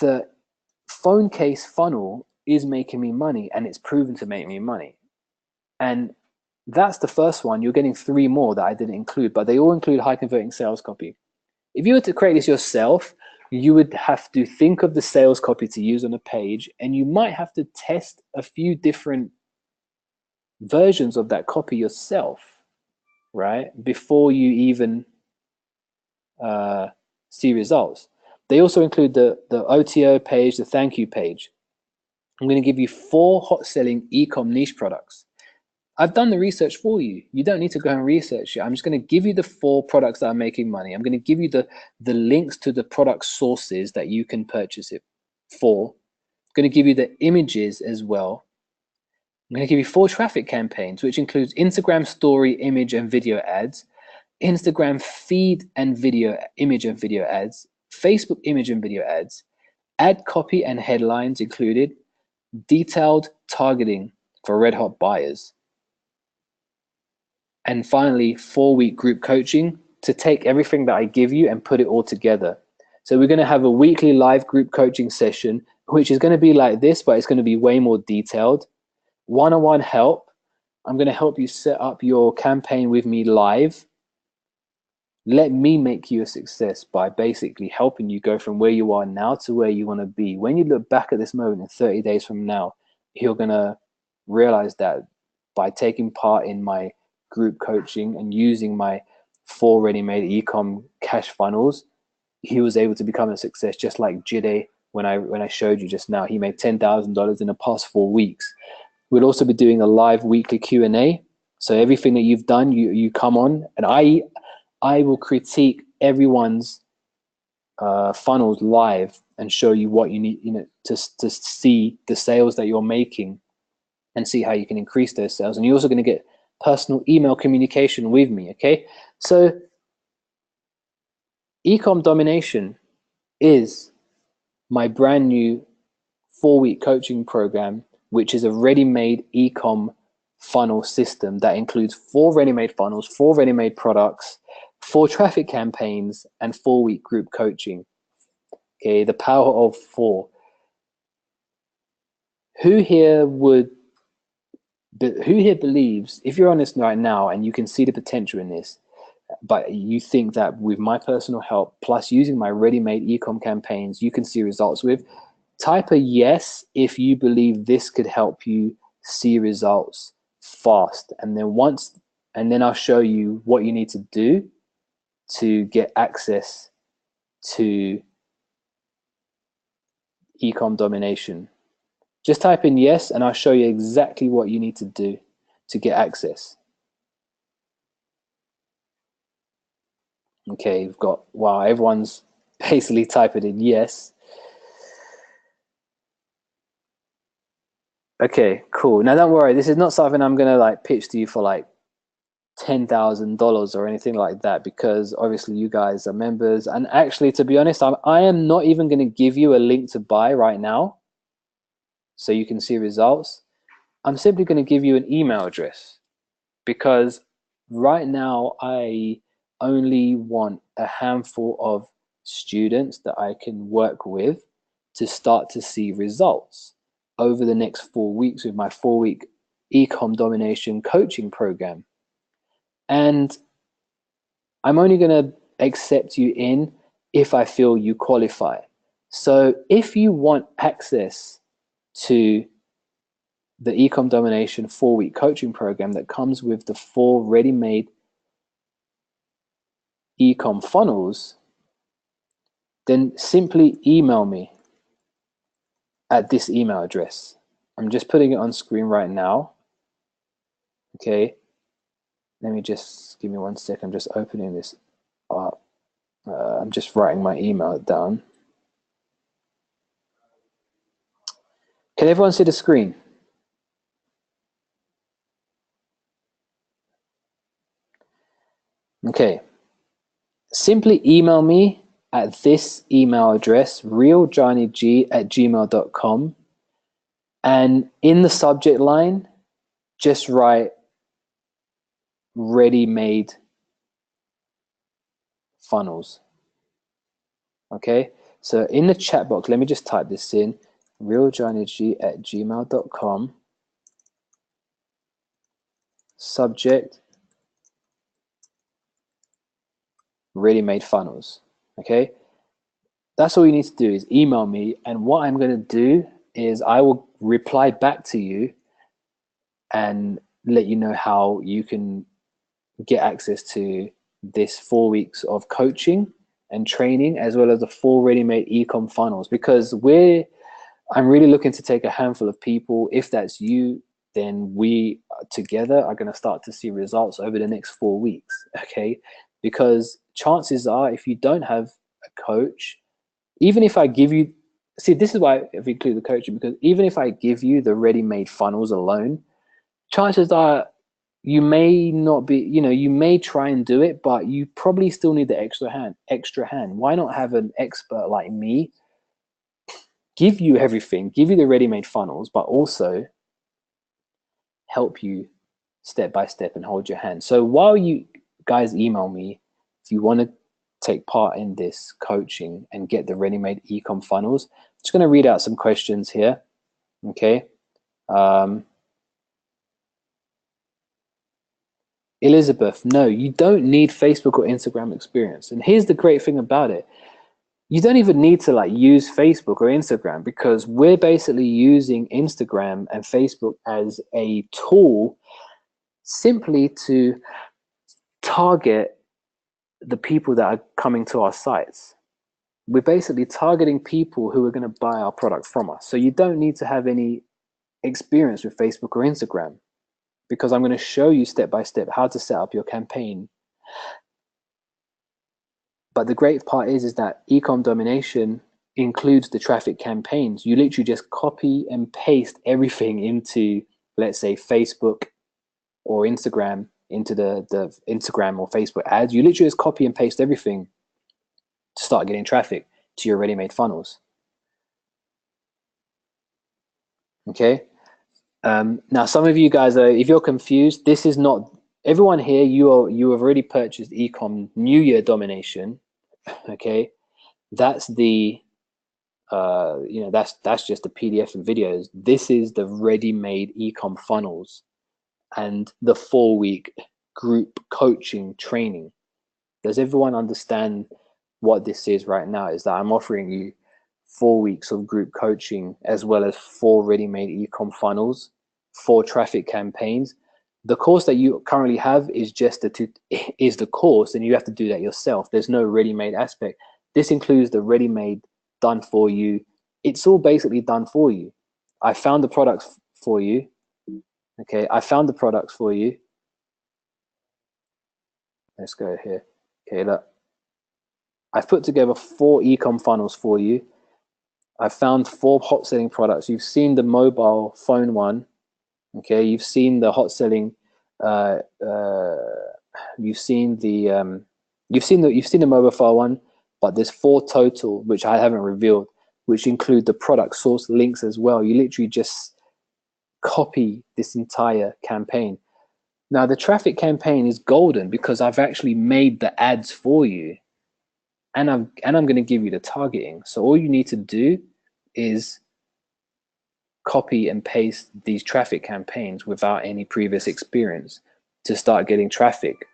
the phone case funnel is making me money, and it's proven to make me money. And that's the first one. You're getting 3 more that I didn't include, but they all include high converting sales copy. If you were to create this yourself, you would have to think of the sales copy to use on a page, and you might have to test a few different versions of that copy yourself, right? Before you even see results. They also include the OTO page, the thank you page. I'm going to give you 4 hot selling ecom niche products. I've done the research for you. You don't need to go and research it. I'm just going to give you the 4 products that are making money. I'm going to give you the links to the product sources that you can purchase it for. I'm going to give you the images as well. I'm going to give you 4 traffic campaigns, which includes Instagram story, image and video ads, Instagram feed and video, image and video ads, Facebook image and video ads, ad copy and headlines included, detailed targeting for red hot buyers. And finally, 4-week group coaching to take everything that I give you and put it all together. So we're going to have a weekly live group coaching session, which is going to be like this, but it's going to be way more detailed. One-on-one help. I'm going to help you set up your campaign with me live. Let me make you a success by basically helping you go from where you are now to where you want to be. When you look back at this moment in 30 days from now, you're going to realize that by taking part in my group coaching and using my 4 ready-made ecom cash funnels, he was able to become a success, just like Jide when I showed you just now. He made $10,000 in the past 4 weeks. We'll also be doing a live weekly Q&A. So everything that you've done, you come on, and I will critique everyone's funnels live and show you what you need, to see the sales that you're making and see how you can increase those sales. And you're also going to get personal email communication with me, okay? So Ecom Domination is my brand new 4-week coaching program, which is a ready-made ecom funnel system that includes 4 ready-made funnels, 4 ready-made products, 4 traffic campaigns, and 4-week group coaching. Okay, the power of 4. Who here believes, if you're on this right now and you can see the potential in this, but you think that with my personal help plus using my ready-made ecom campaigns you can see results with, type a yes if you believe this could help you see results fast. And then I'll show you what you need to do to get access to Ecom Domination. Just type in yes and I'll show you exactly what you need to do to get access. Okay, we've got, wow, everyone's basically typing in yes. Okay, cool. Now don't worry, this is not something I'm gonna like pitch to you for like $10,000 or anything like that, because obviously you guys are members. And actually, to be honest, I am not even going to give you a link to buy right now so you can see results. I'm simply going to give you an email address, because right now I only want a handful of students that I can work with to start to see results over the next 4 weeks with my 4-week Ecom Domination coaching program. And I'm only going to accept you in if I feel you qualify. So if you want access to the Ecom Domination 4-week coaching program that comes with the 4 ready-made ecom funnels, then simply email me at this email address. I'm just putting it on screen right now. Okay, let me just give me 1 second. I'm just opening this up. I'm just writing my email down. Can everyone see the screen? Okay, simply email me at this email address, realjohnnyg@gmail.com, and in the subject line, just write ready-made funnels. Okay, so in the chat box, let me just type this in, realjohnnyg@gmail.com, subject, ready-made funnels. Okay, that's all you need to do is email me, and what I'm going to do is I will reply back to you and let you know how you can get access to this 4 weeks of coaching and training, as well as the 4 ready-made ecom funnels, because I'm really looking to take a handful of people. If that's you, then we together are going to start to see results over the next 4 weeks. Okay, because chances are, if you don't have a coach, even if I give you, see, this is why I've included the coaching, because even if I give you the ready-made funnels alone, chances are you may not be, you may try and do it, but you probably still need the extra hand. Why not have an expert like me give you everything, give you the ready-made funnels, but also help you step by step and hold your hand. So while you guys email me, if you want to take part in this coaching and get the ready-made ecom funnels, I'm just going to read out some questions here. Okay. Elizabeth, no, you don't need Facebook or Instagram experience. And here's the great thing about it. You don't even need to use Facebook or Instagram, because we're basically using Instagram and Facebook as a tool simply to target the people that are coming to our sites. We're basically targeting people who are going to buy our product from us. So you don't need to have any experience with Facebook or Instagram, because I'm going to show you step by step how to set up your campaign. But the great part is that Ecom Domination includes the traffic campaigns. You literally just copy and paste everything into, let's say, Facebook or Instagram, into the Instagram or Facebook ads. You literally just copy and paste everything to start getting traffic to your ready-made funnels. Okay. Now, some of you guys are, if you're confused, this is not everyone here. You have already purchased Ecom New Year Domination. Okay, that's the that's just the PDF and videos. This is the ready-made ecom funnels and the 4-week group coaching training. Does everyone understand what this is right now? Is that I'm offering you 4 weeks of group coaching, as well as 4 ready-made ecom funnels, 4 traffic campaigns. The course that you currently have is just the course, and you have to do that yourself. There's no ready-made aspect. This includes the ready-made, done for you. It's all basically done for you. I found the products for you. Okay, I found the products for you. Let's go here. Okay, look. I've put together 4 ecom funnels for you. I found 4 hot selling products. You've seen the mobile phone one. Okay, you've seen the hot selling. You've seen the mobile phone one, but there's 4 total, which I haven't revealed, which include the product source links as well. You literally just copy this entire campaign. Now the traffic campaign is golden because I've actually made the ads for you, and I'm going to give you the targeting. So all you need to do is copy and paste these traffic campaigns without any previous experience to start getting traffic.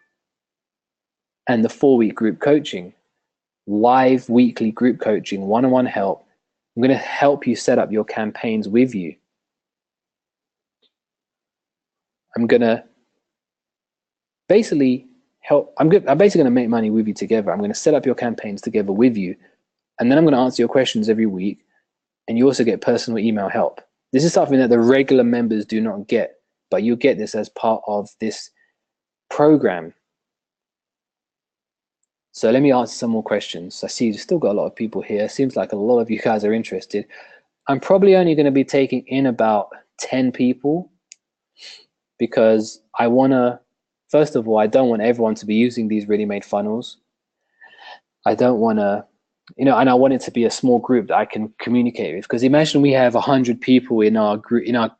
And the 4-week group coaching, live weekly group coaching, one-on-one help. I'm going to help you set up your campaigns with you. I'm gonna basically help. I'm basically gonna make money with you together. I'm gonna set up your campaigns together with you, and then I'm gonna answer your questions every week. And you also get personal email help. This is something that the regular members do not get, but you get this as part of this program. So let me answer some more questions. I see you've still got a lot of people here. Seems like a lot of you guys are interested. I'm probably only going to be taking in about 10 people because I want to, first of all, I don't want everyone to be using these ready-made funnels. I don't want to, and I want it to be a small group that I can communicate with. Because imagine we have 100 people in our group, in our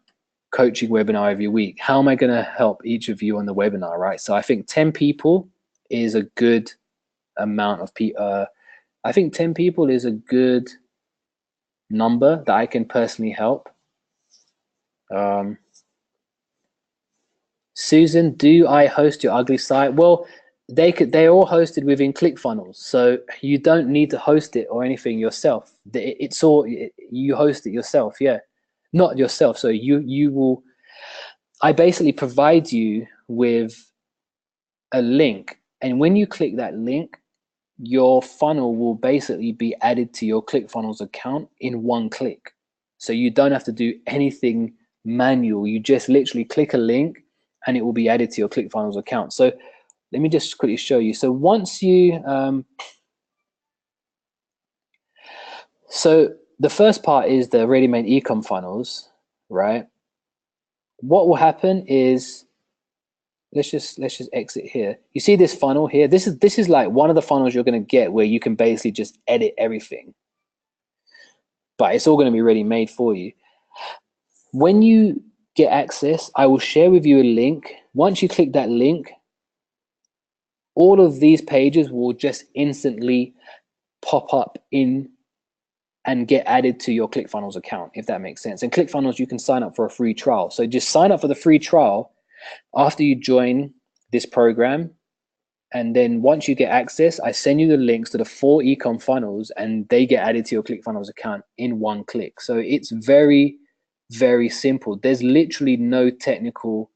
coaching webinar every week. How am I going to help each of you on the webinar, right? So I think 10 people is a good amount of people. I think 10 people is a good number that I can personally help. Susan, do I host your ugly site? Well, they're all hosted within ClickFunnels, so you don't need to host it or anything yourself. It's all, you host it yourself, yeah. Not yourself, so you will, I basically provide you with a link, and when you click that link, your funnel will basically be added to your ClickFunnels account in one click. So you don't have to do anything manual. You just literally click a link and it will be added to your ClickFunnels account. So let me just quickly show you. So once you, so the first part is the ready-made ecom funnels, right? What will happen is, let's just exit here. You see this funnel here? This is like one of the funnels you're going to get where you can basically just edit everything, but it's all going to be ready made for you. When you get access, I will share with you a link. Once you click that link, all of these pages will just instantly pop up in and get added to your ClickFunnels account, if that makes sense. And ClickFunnels, you can sign up for a free trial. So just sign up for the free trial after you join this program. And then once you get access, I send you the links to the 4 ecom funnels and they get added to your ClickFunnels account in one click. So it's very, very simple. There's literally no technical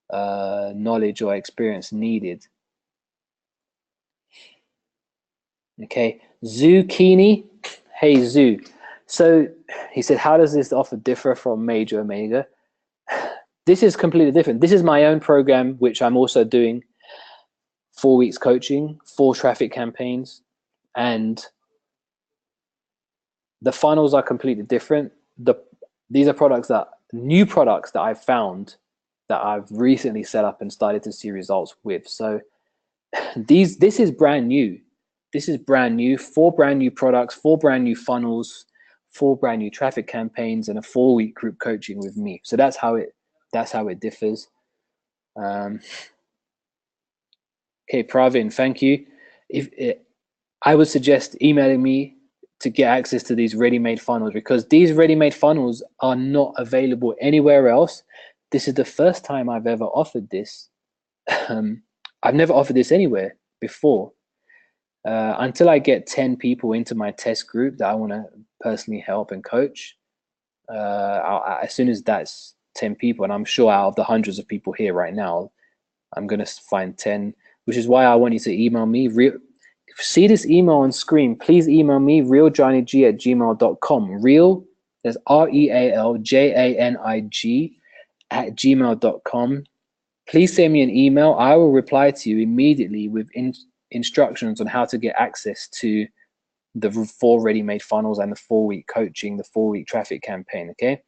knowledge or experience needed. Okay, Zucchini. Hey, Zoo. So he said, how does this offer differ from Major Omega? This is completely different. This is my own program, which I'm also doing 4 weeks coaching, 4 traffic campaigns, and the funnels are completely different. These are new products that I've found that I've recently set up and started to see results with. So this is brand new. This is brand new. 4 brand new products, 4 brand new funnels, 4 brand new traffic campaigns, and a 4-week group coaching with me. So that's how it differs. Okay, Pravin, thank you. I would suggest emailing me to get access to these ready-made funnels, because these ready-made funnels are not available anywhere else. This is the first time I've ever offered this. I've never offered this anywhere before. Until I get 10 people into my test group that I want to personally help and coach, as soon as that's 10 people, and I'm sure out of the hundreds of people here right now, I'm going to find 10, which is why I want you to email me. See this email on screen, please email me, realjohnnyg@gmail.com. Real, that's REALJANIG @gmail.com. Please send me an email. I will reply to you immediately with instructions on how to get access to the 4 ready-made funnels and the 4-week coaching, the 4-week traffic campaign, okay?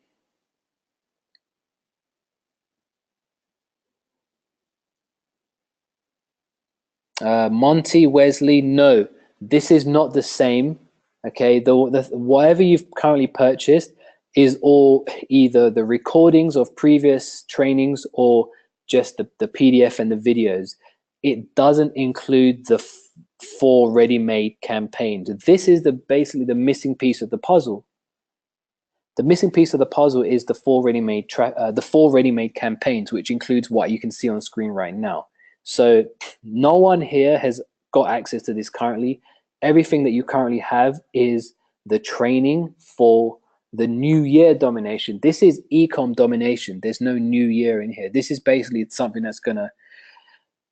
Monty Wesley, no, this is not the same. Okay, whatever you've currently purchased is all either the recordings of previous trainings or just the PDF and the videos. It doesn't include the 4 ready-made campaigns. This is basically the missing piece of the puzzle. The missing piece of the puzzle is the 4 ready-made campaigns, which includes what you can see on screen right now. So no one here has got access to this currently. Everything that you currently have is the training for the new year domination. This is ecom domination. There's no new year in here. This is basically something that's gonna,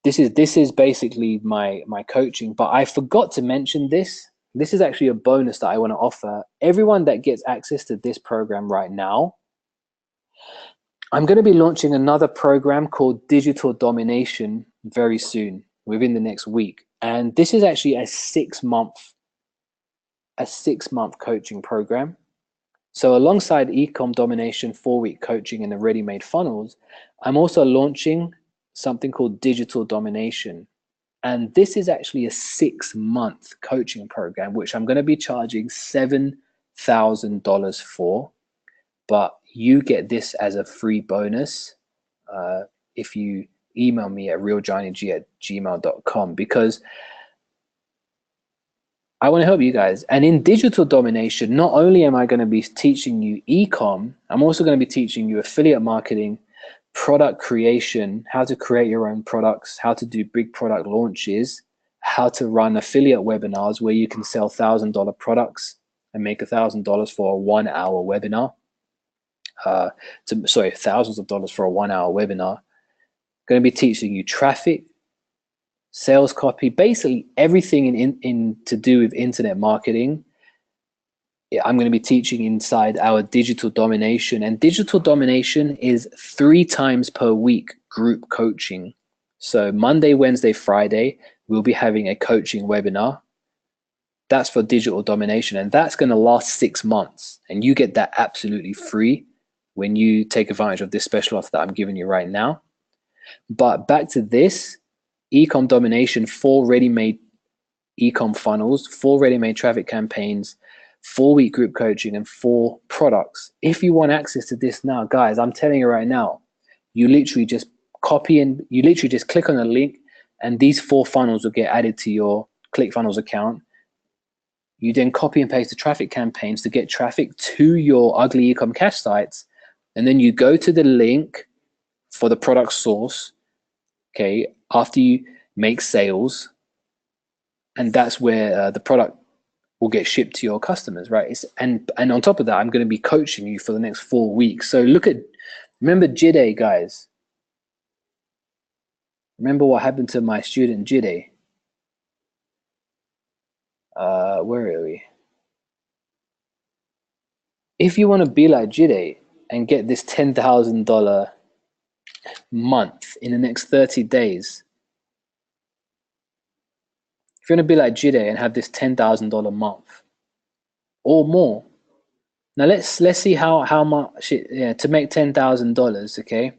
this is basically my coaching. But I forgot to mention this. This is actually a bonus that I want to offer everyone that gets access to this program right now. I'm going to be launching another program called Digital Domination very soon, within the next week. And this is actually a 6-month coaching program. So alongside Ecom Domination 4-week coaching and the ready-made funnels, I'm also launching something called Digital Domination. And this is actually a 6-month coaching program, which I'm going to be charging $7,000 for. But you get this as a free bonus if you email me at realjohnnyg@gmail.com, because I want to help you guys. And in Digital Domination, not only am I going to be teaching you ecom, I'm also going to be teaching you affiliate marketing, product creation, how to create your own products, how to do big product launches, how to run affiliate webinars where you can sell $1,000 products and make $1,000 for a 1-hour webinar. Thousands of dollars for a 1-hour webinar. Going to be teaching you traffic, sales copy, basically everything in to do with internet marketing. I'm going to be teaching inside our Digital Domination, and Digital Domination is 3 times per week group coaching. So Monday, Wednesday, Friday, we'll be having a coaching webinar. That's for Digital Domination, and that's going to last 6 months, and you get that absolutely free when you take advantage of this special offer that I'm giving you right now. But back to this, Ecom Domination, 4 ready-made ecom funnels, 4 ready-made traffic campaigns, 4-week group coaching, and 4 products. If you want access to this now, guys, I'm telling you right now, you literally just click on the link, and these 4 funnels will get added to your ClickFunnels account. You then copy and paste the traffic campaigns to get traffic to your ugly ecom cash sites, and then you go to the link for the product source, okay, after you make sales, and that's where the product will get shipped to your customers, right? And on top of that, I'm going to be coaching you for the next 4 weeks. So remember Jide, guys. Remember what happened to my student Jide? Where are we? If you want to be like Jide and get this $10,000 month in the next 30 days, if you want to be like Jide and have this $10,000 month or more, now let's see how much to make $10,000. Okay,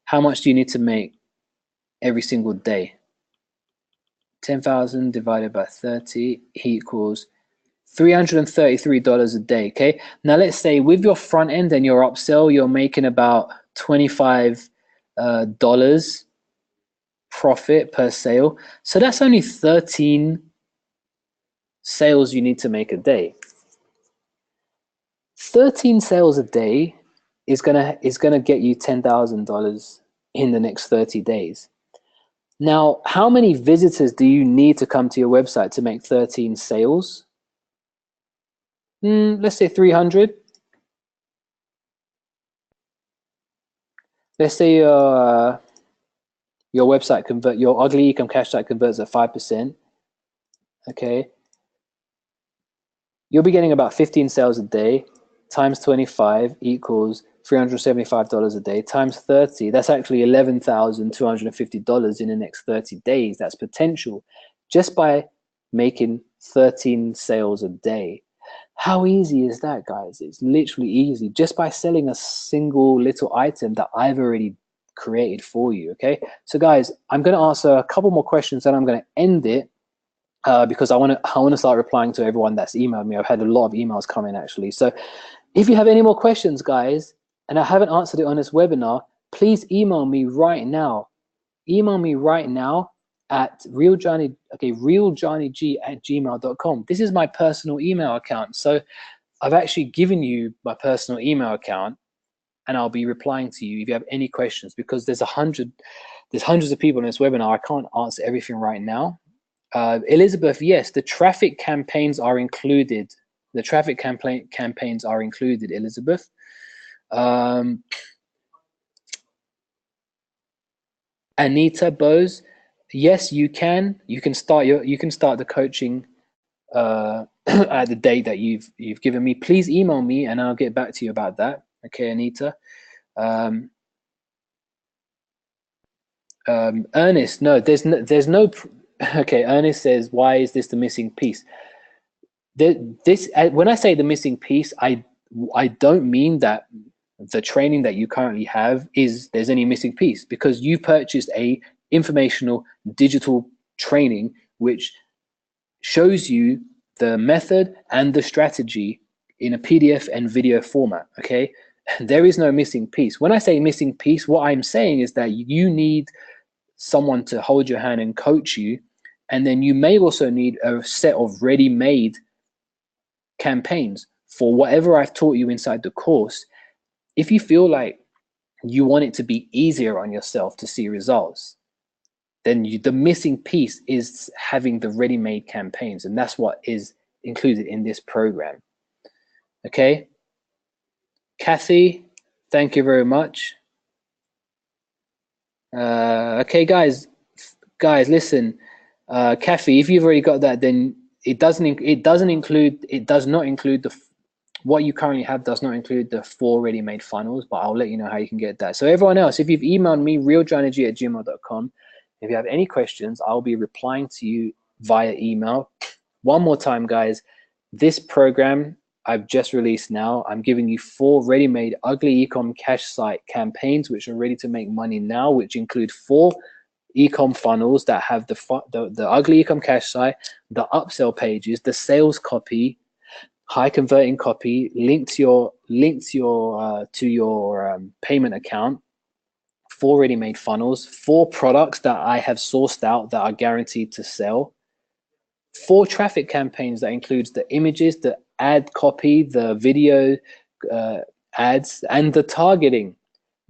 how much do you need to make every single day? 10,000 divided by 30 equals $333 a day. Okay, now let's say with your front end and your upsell, you're making about $25 profit per sale. So that's only 13 sales you need to make a day. 13 sales a day is gonna get you $10,000 in the next 30 days. Now, how many visitors do you need to come to your website to make 13 sales? Let's say 300. Let's say your website your ugly ecom cash site converts at 5%. Okay, you'll be getting about 15 sales a day. Times 25 equals $375 a day. Times 30, that's actually $11,250 in the next 30 days. That's potential just by making 13 sales a day. How easy is that, guys? It's literally easy just by selling a single little item that I've already created for you. Okay, so guys, I'm going to answer a couple more questions and I'm going to end it because I want to start replying to everyone that's emailed me. I've had a lot of emails coming actually. So if you have any more questions, guys, and I haven't answered it on this webinar, please email me right now. Email me right now at realjohnnyg@gmail.com. This is my personal email account. So I've actually given you my personal email account, and I'll be replying to you if you have any questions, because there's hundreds of people in this webinar. I can't answer everything right now. Elizabeth, yes, the traffic campaigns are included The traffic campaigns are included, Elizabeth. Anita Bose, yes, you can. You can start the coaching at the date that you've given me. Please email me and I'll get back to you about that. Okay, Anita. Ernest, no, there's no. Okay, Ernest says, why is this the missing piece? This when I say the missing piece, I don't mean that the training that you currently have there's any missing piece, because you purchased a informational digital training which shows you the method and the strategy in a PDF and video format. Okay, there is no missing piece. When I say missing piece, what I'm saying is that you need someone to hold your hand and coach you, and then you may also need a set of ready-made campaigns for whatever I've taught you inside the course. If you feel like you want it to be easier on yourself to see results, then the missing piece is having the ready-made campaigns, and that's what is included in this program. Okay, Kathy, thank you very much. Okay, guys, listen, Kathy, if you've already got that, then it does not include what you currently have does not include the 4 ready-made funnels, but I'll let you know how you can get that. So everyone else, if you've emailed me, realjoinenergy@gmail.com, if you have any questions, I'll be replying to you via email. One more time, guys, this program I've just released now, I'm giving you 4 ready-made ugly ecom cash site campaigns, which are ready to make money now, which include 4 ecom funnels that have the ugly ecom cash site, the upsell pages, the sales copy, high converting copy, linked to your payment account, 4 ready-made funnels, 4 products that I have sourced out that are guaranteed to sell, 4 traffic campaigns that includes the images, the ad copy, the video ads, and the targeting.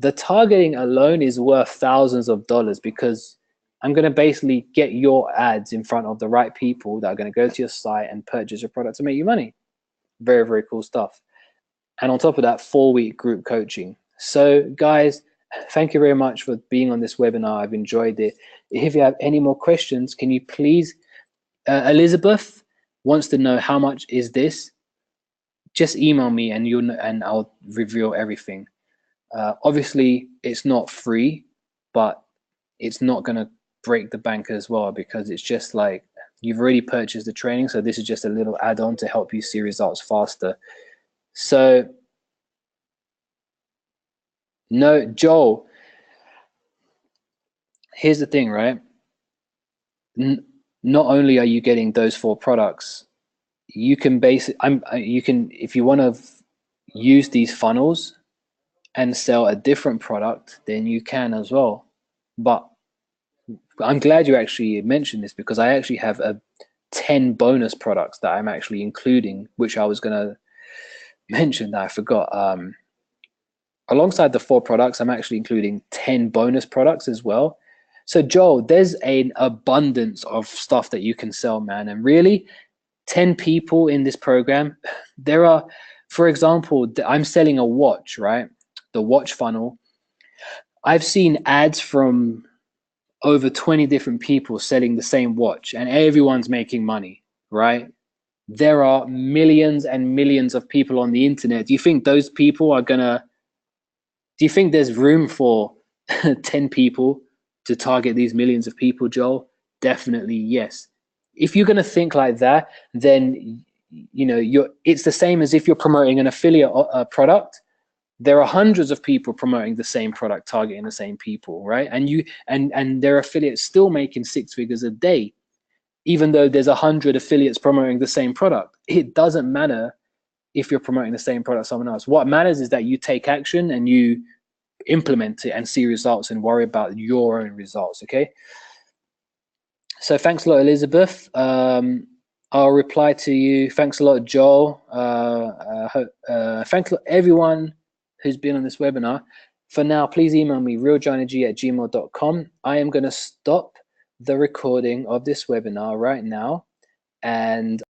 The targeting alone is worth thousands of dollars, because I'm going to basically get your ads in front of the right people that are going to go to your site and purchase your product to make you money. Very, very cool stuff. And on top of that, 4-week group coaching. So guys, thank you very much for being on this webinar. I've enjoyed it. If you have any more questions, can you please, Elizabeth wants to know how much is this? Just email me and I'll reveal everything. Obviously, it's not free, but it's not going to break the bank as well, because it's just like you've already purchased the training. So this is just a little add-on to help you see results faster. So no, Joel, here's the thing, right? Not only are you getting those 4 products, you can if you want to use these funnels and sell a different product, then you can as well. But I'm glad you actually mentioned this, because I actually have 10 bonus products that I'm actually including, which I was going to mention that I forgot. Alongside the 4 products, I'm actually including 10 bonus products as well. So Joel, there's an abundance of stuff that you can sell, man. And really, 10 people in this program, there are, for example, I'm selling a watch, right? The watch funnel. I've seen ads from over 20 different people selling the same watch, and everyone's making money, right? There are millions and millions of people on the internet. Do you think those people are do you think there's room for 10 people to target these millions of people, Joel? Definitely yes. If you're going to think like that, then it's the same as if you're promoting an affiliate product. There are hundreds of people promoting the same product, targeting the same people, right? And their affiliates still making 6 figures a day, even though there's 100 affiliates promoting the same product. It doesn't matter if you're promoting the same product someone else. What matters is that you take action and you implement it and see results and worry about your own results. Okay. So thanks a lot, Elizabeth. I'll reply to you. Thanks a lot, Joel. Thanks a lot, everyone who's been on this webinar. For now, please email me, realjoinenergy@gmail.com. I am going to stop the recording of this webinar right now, and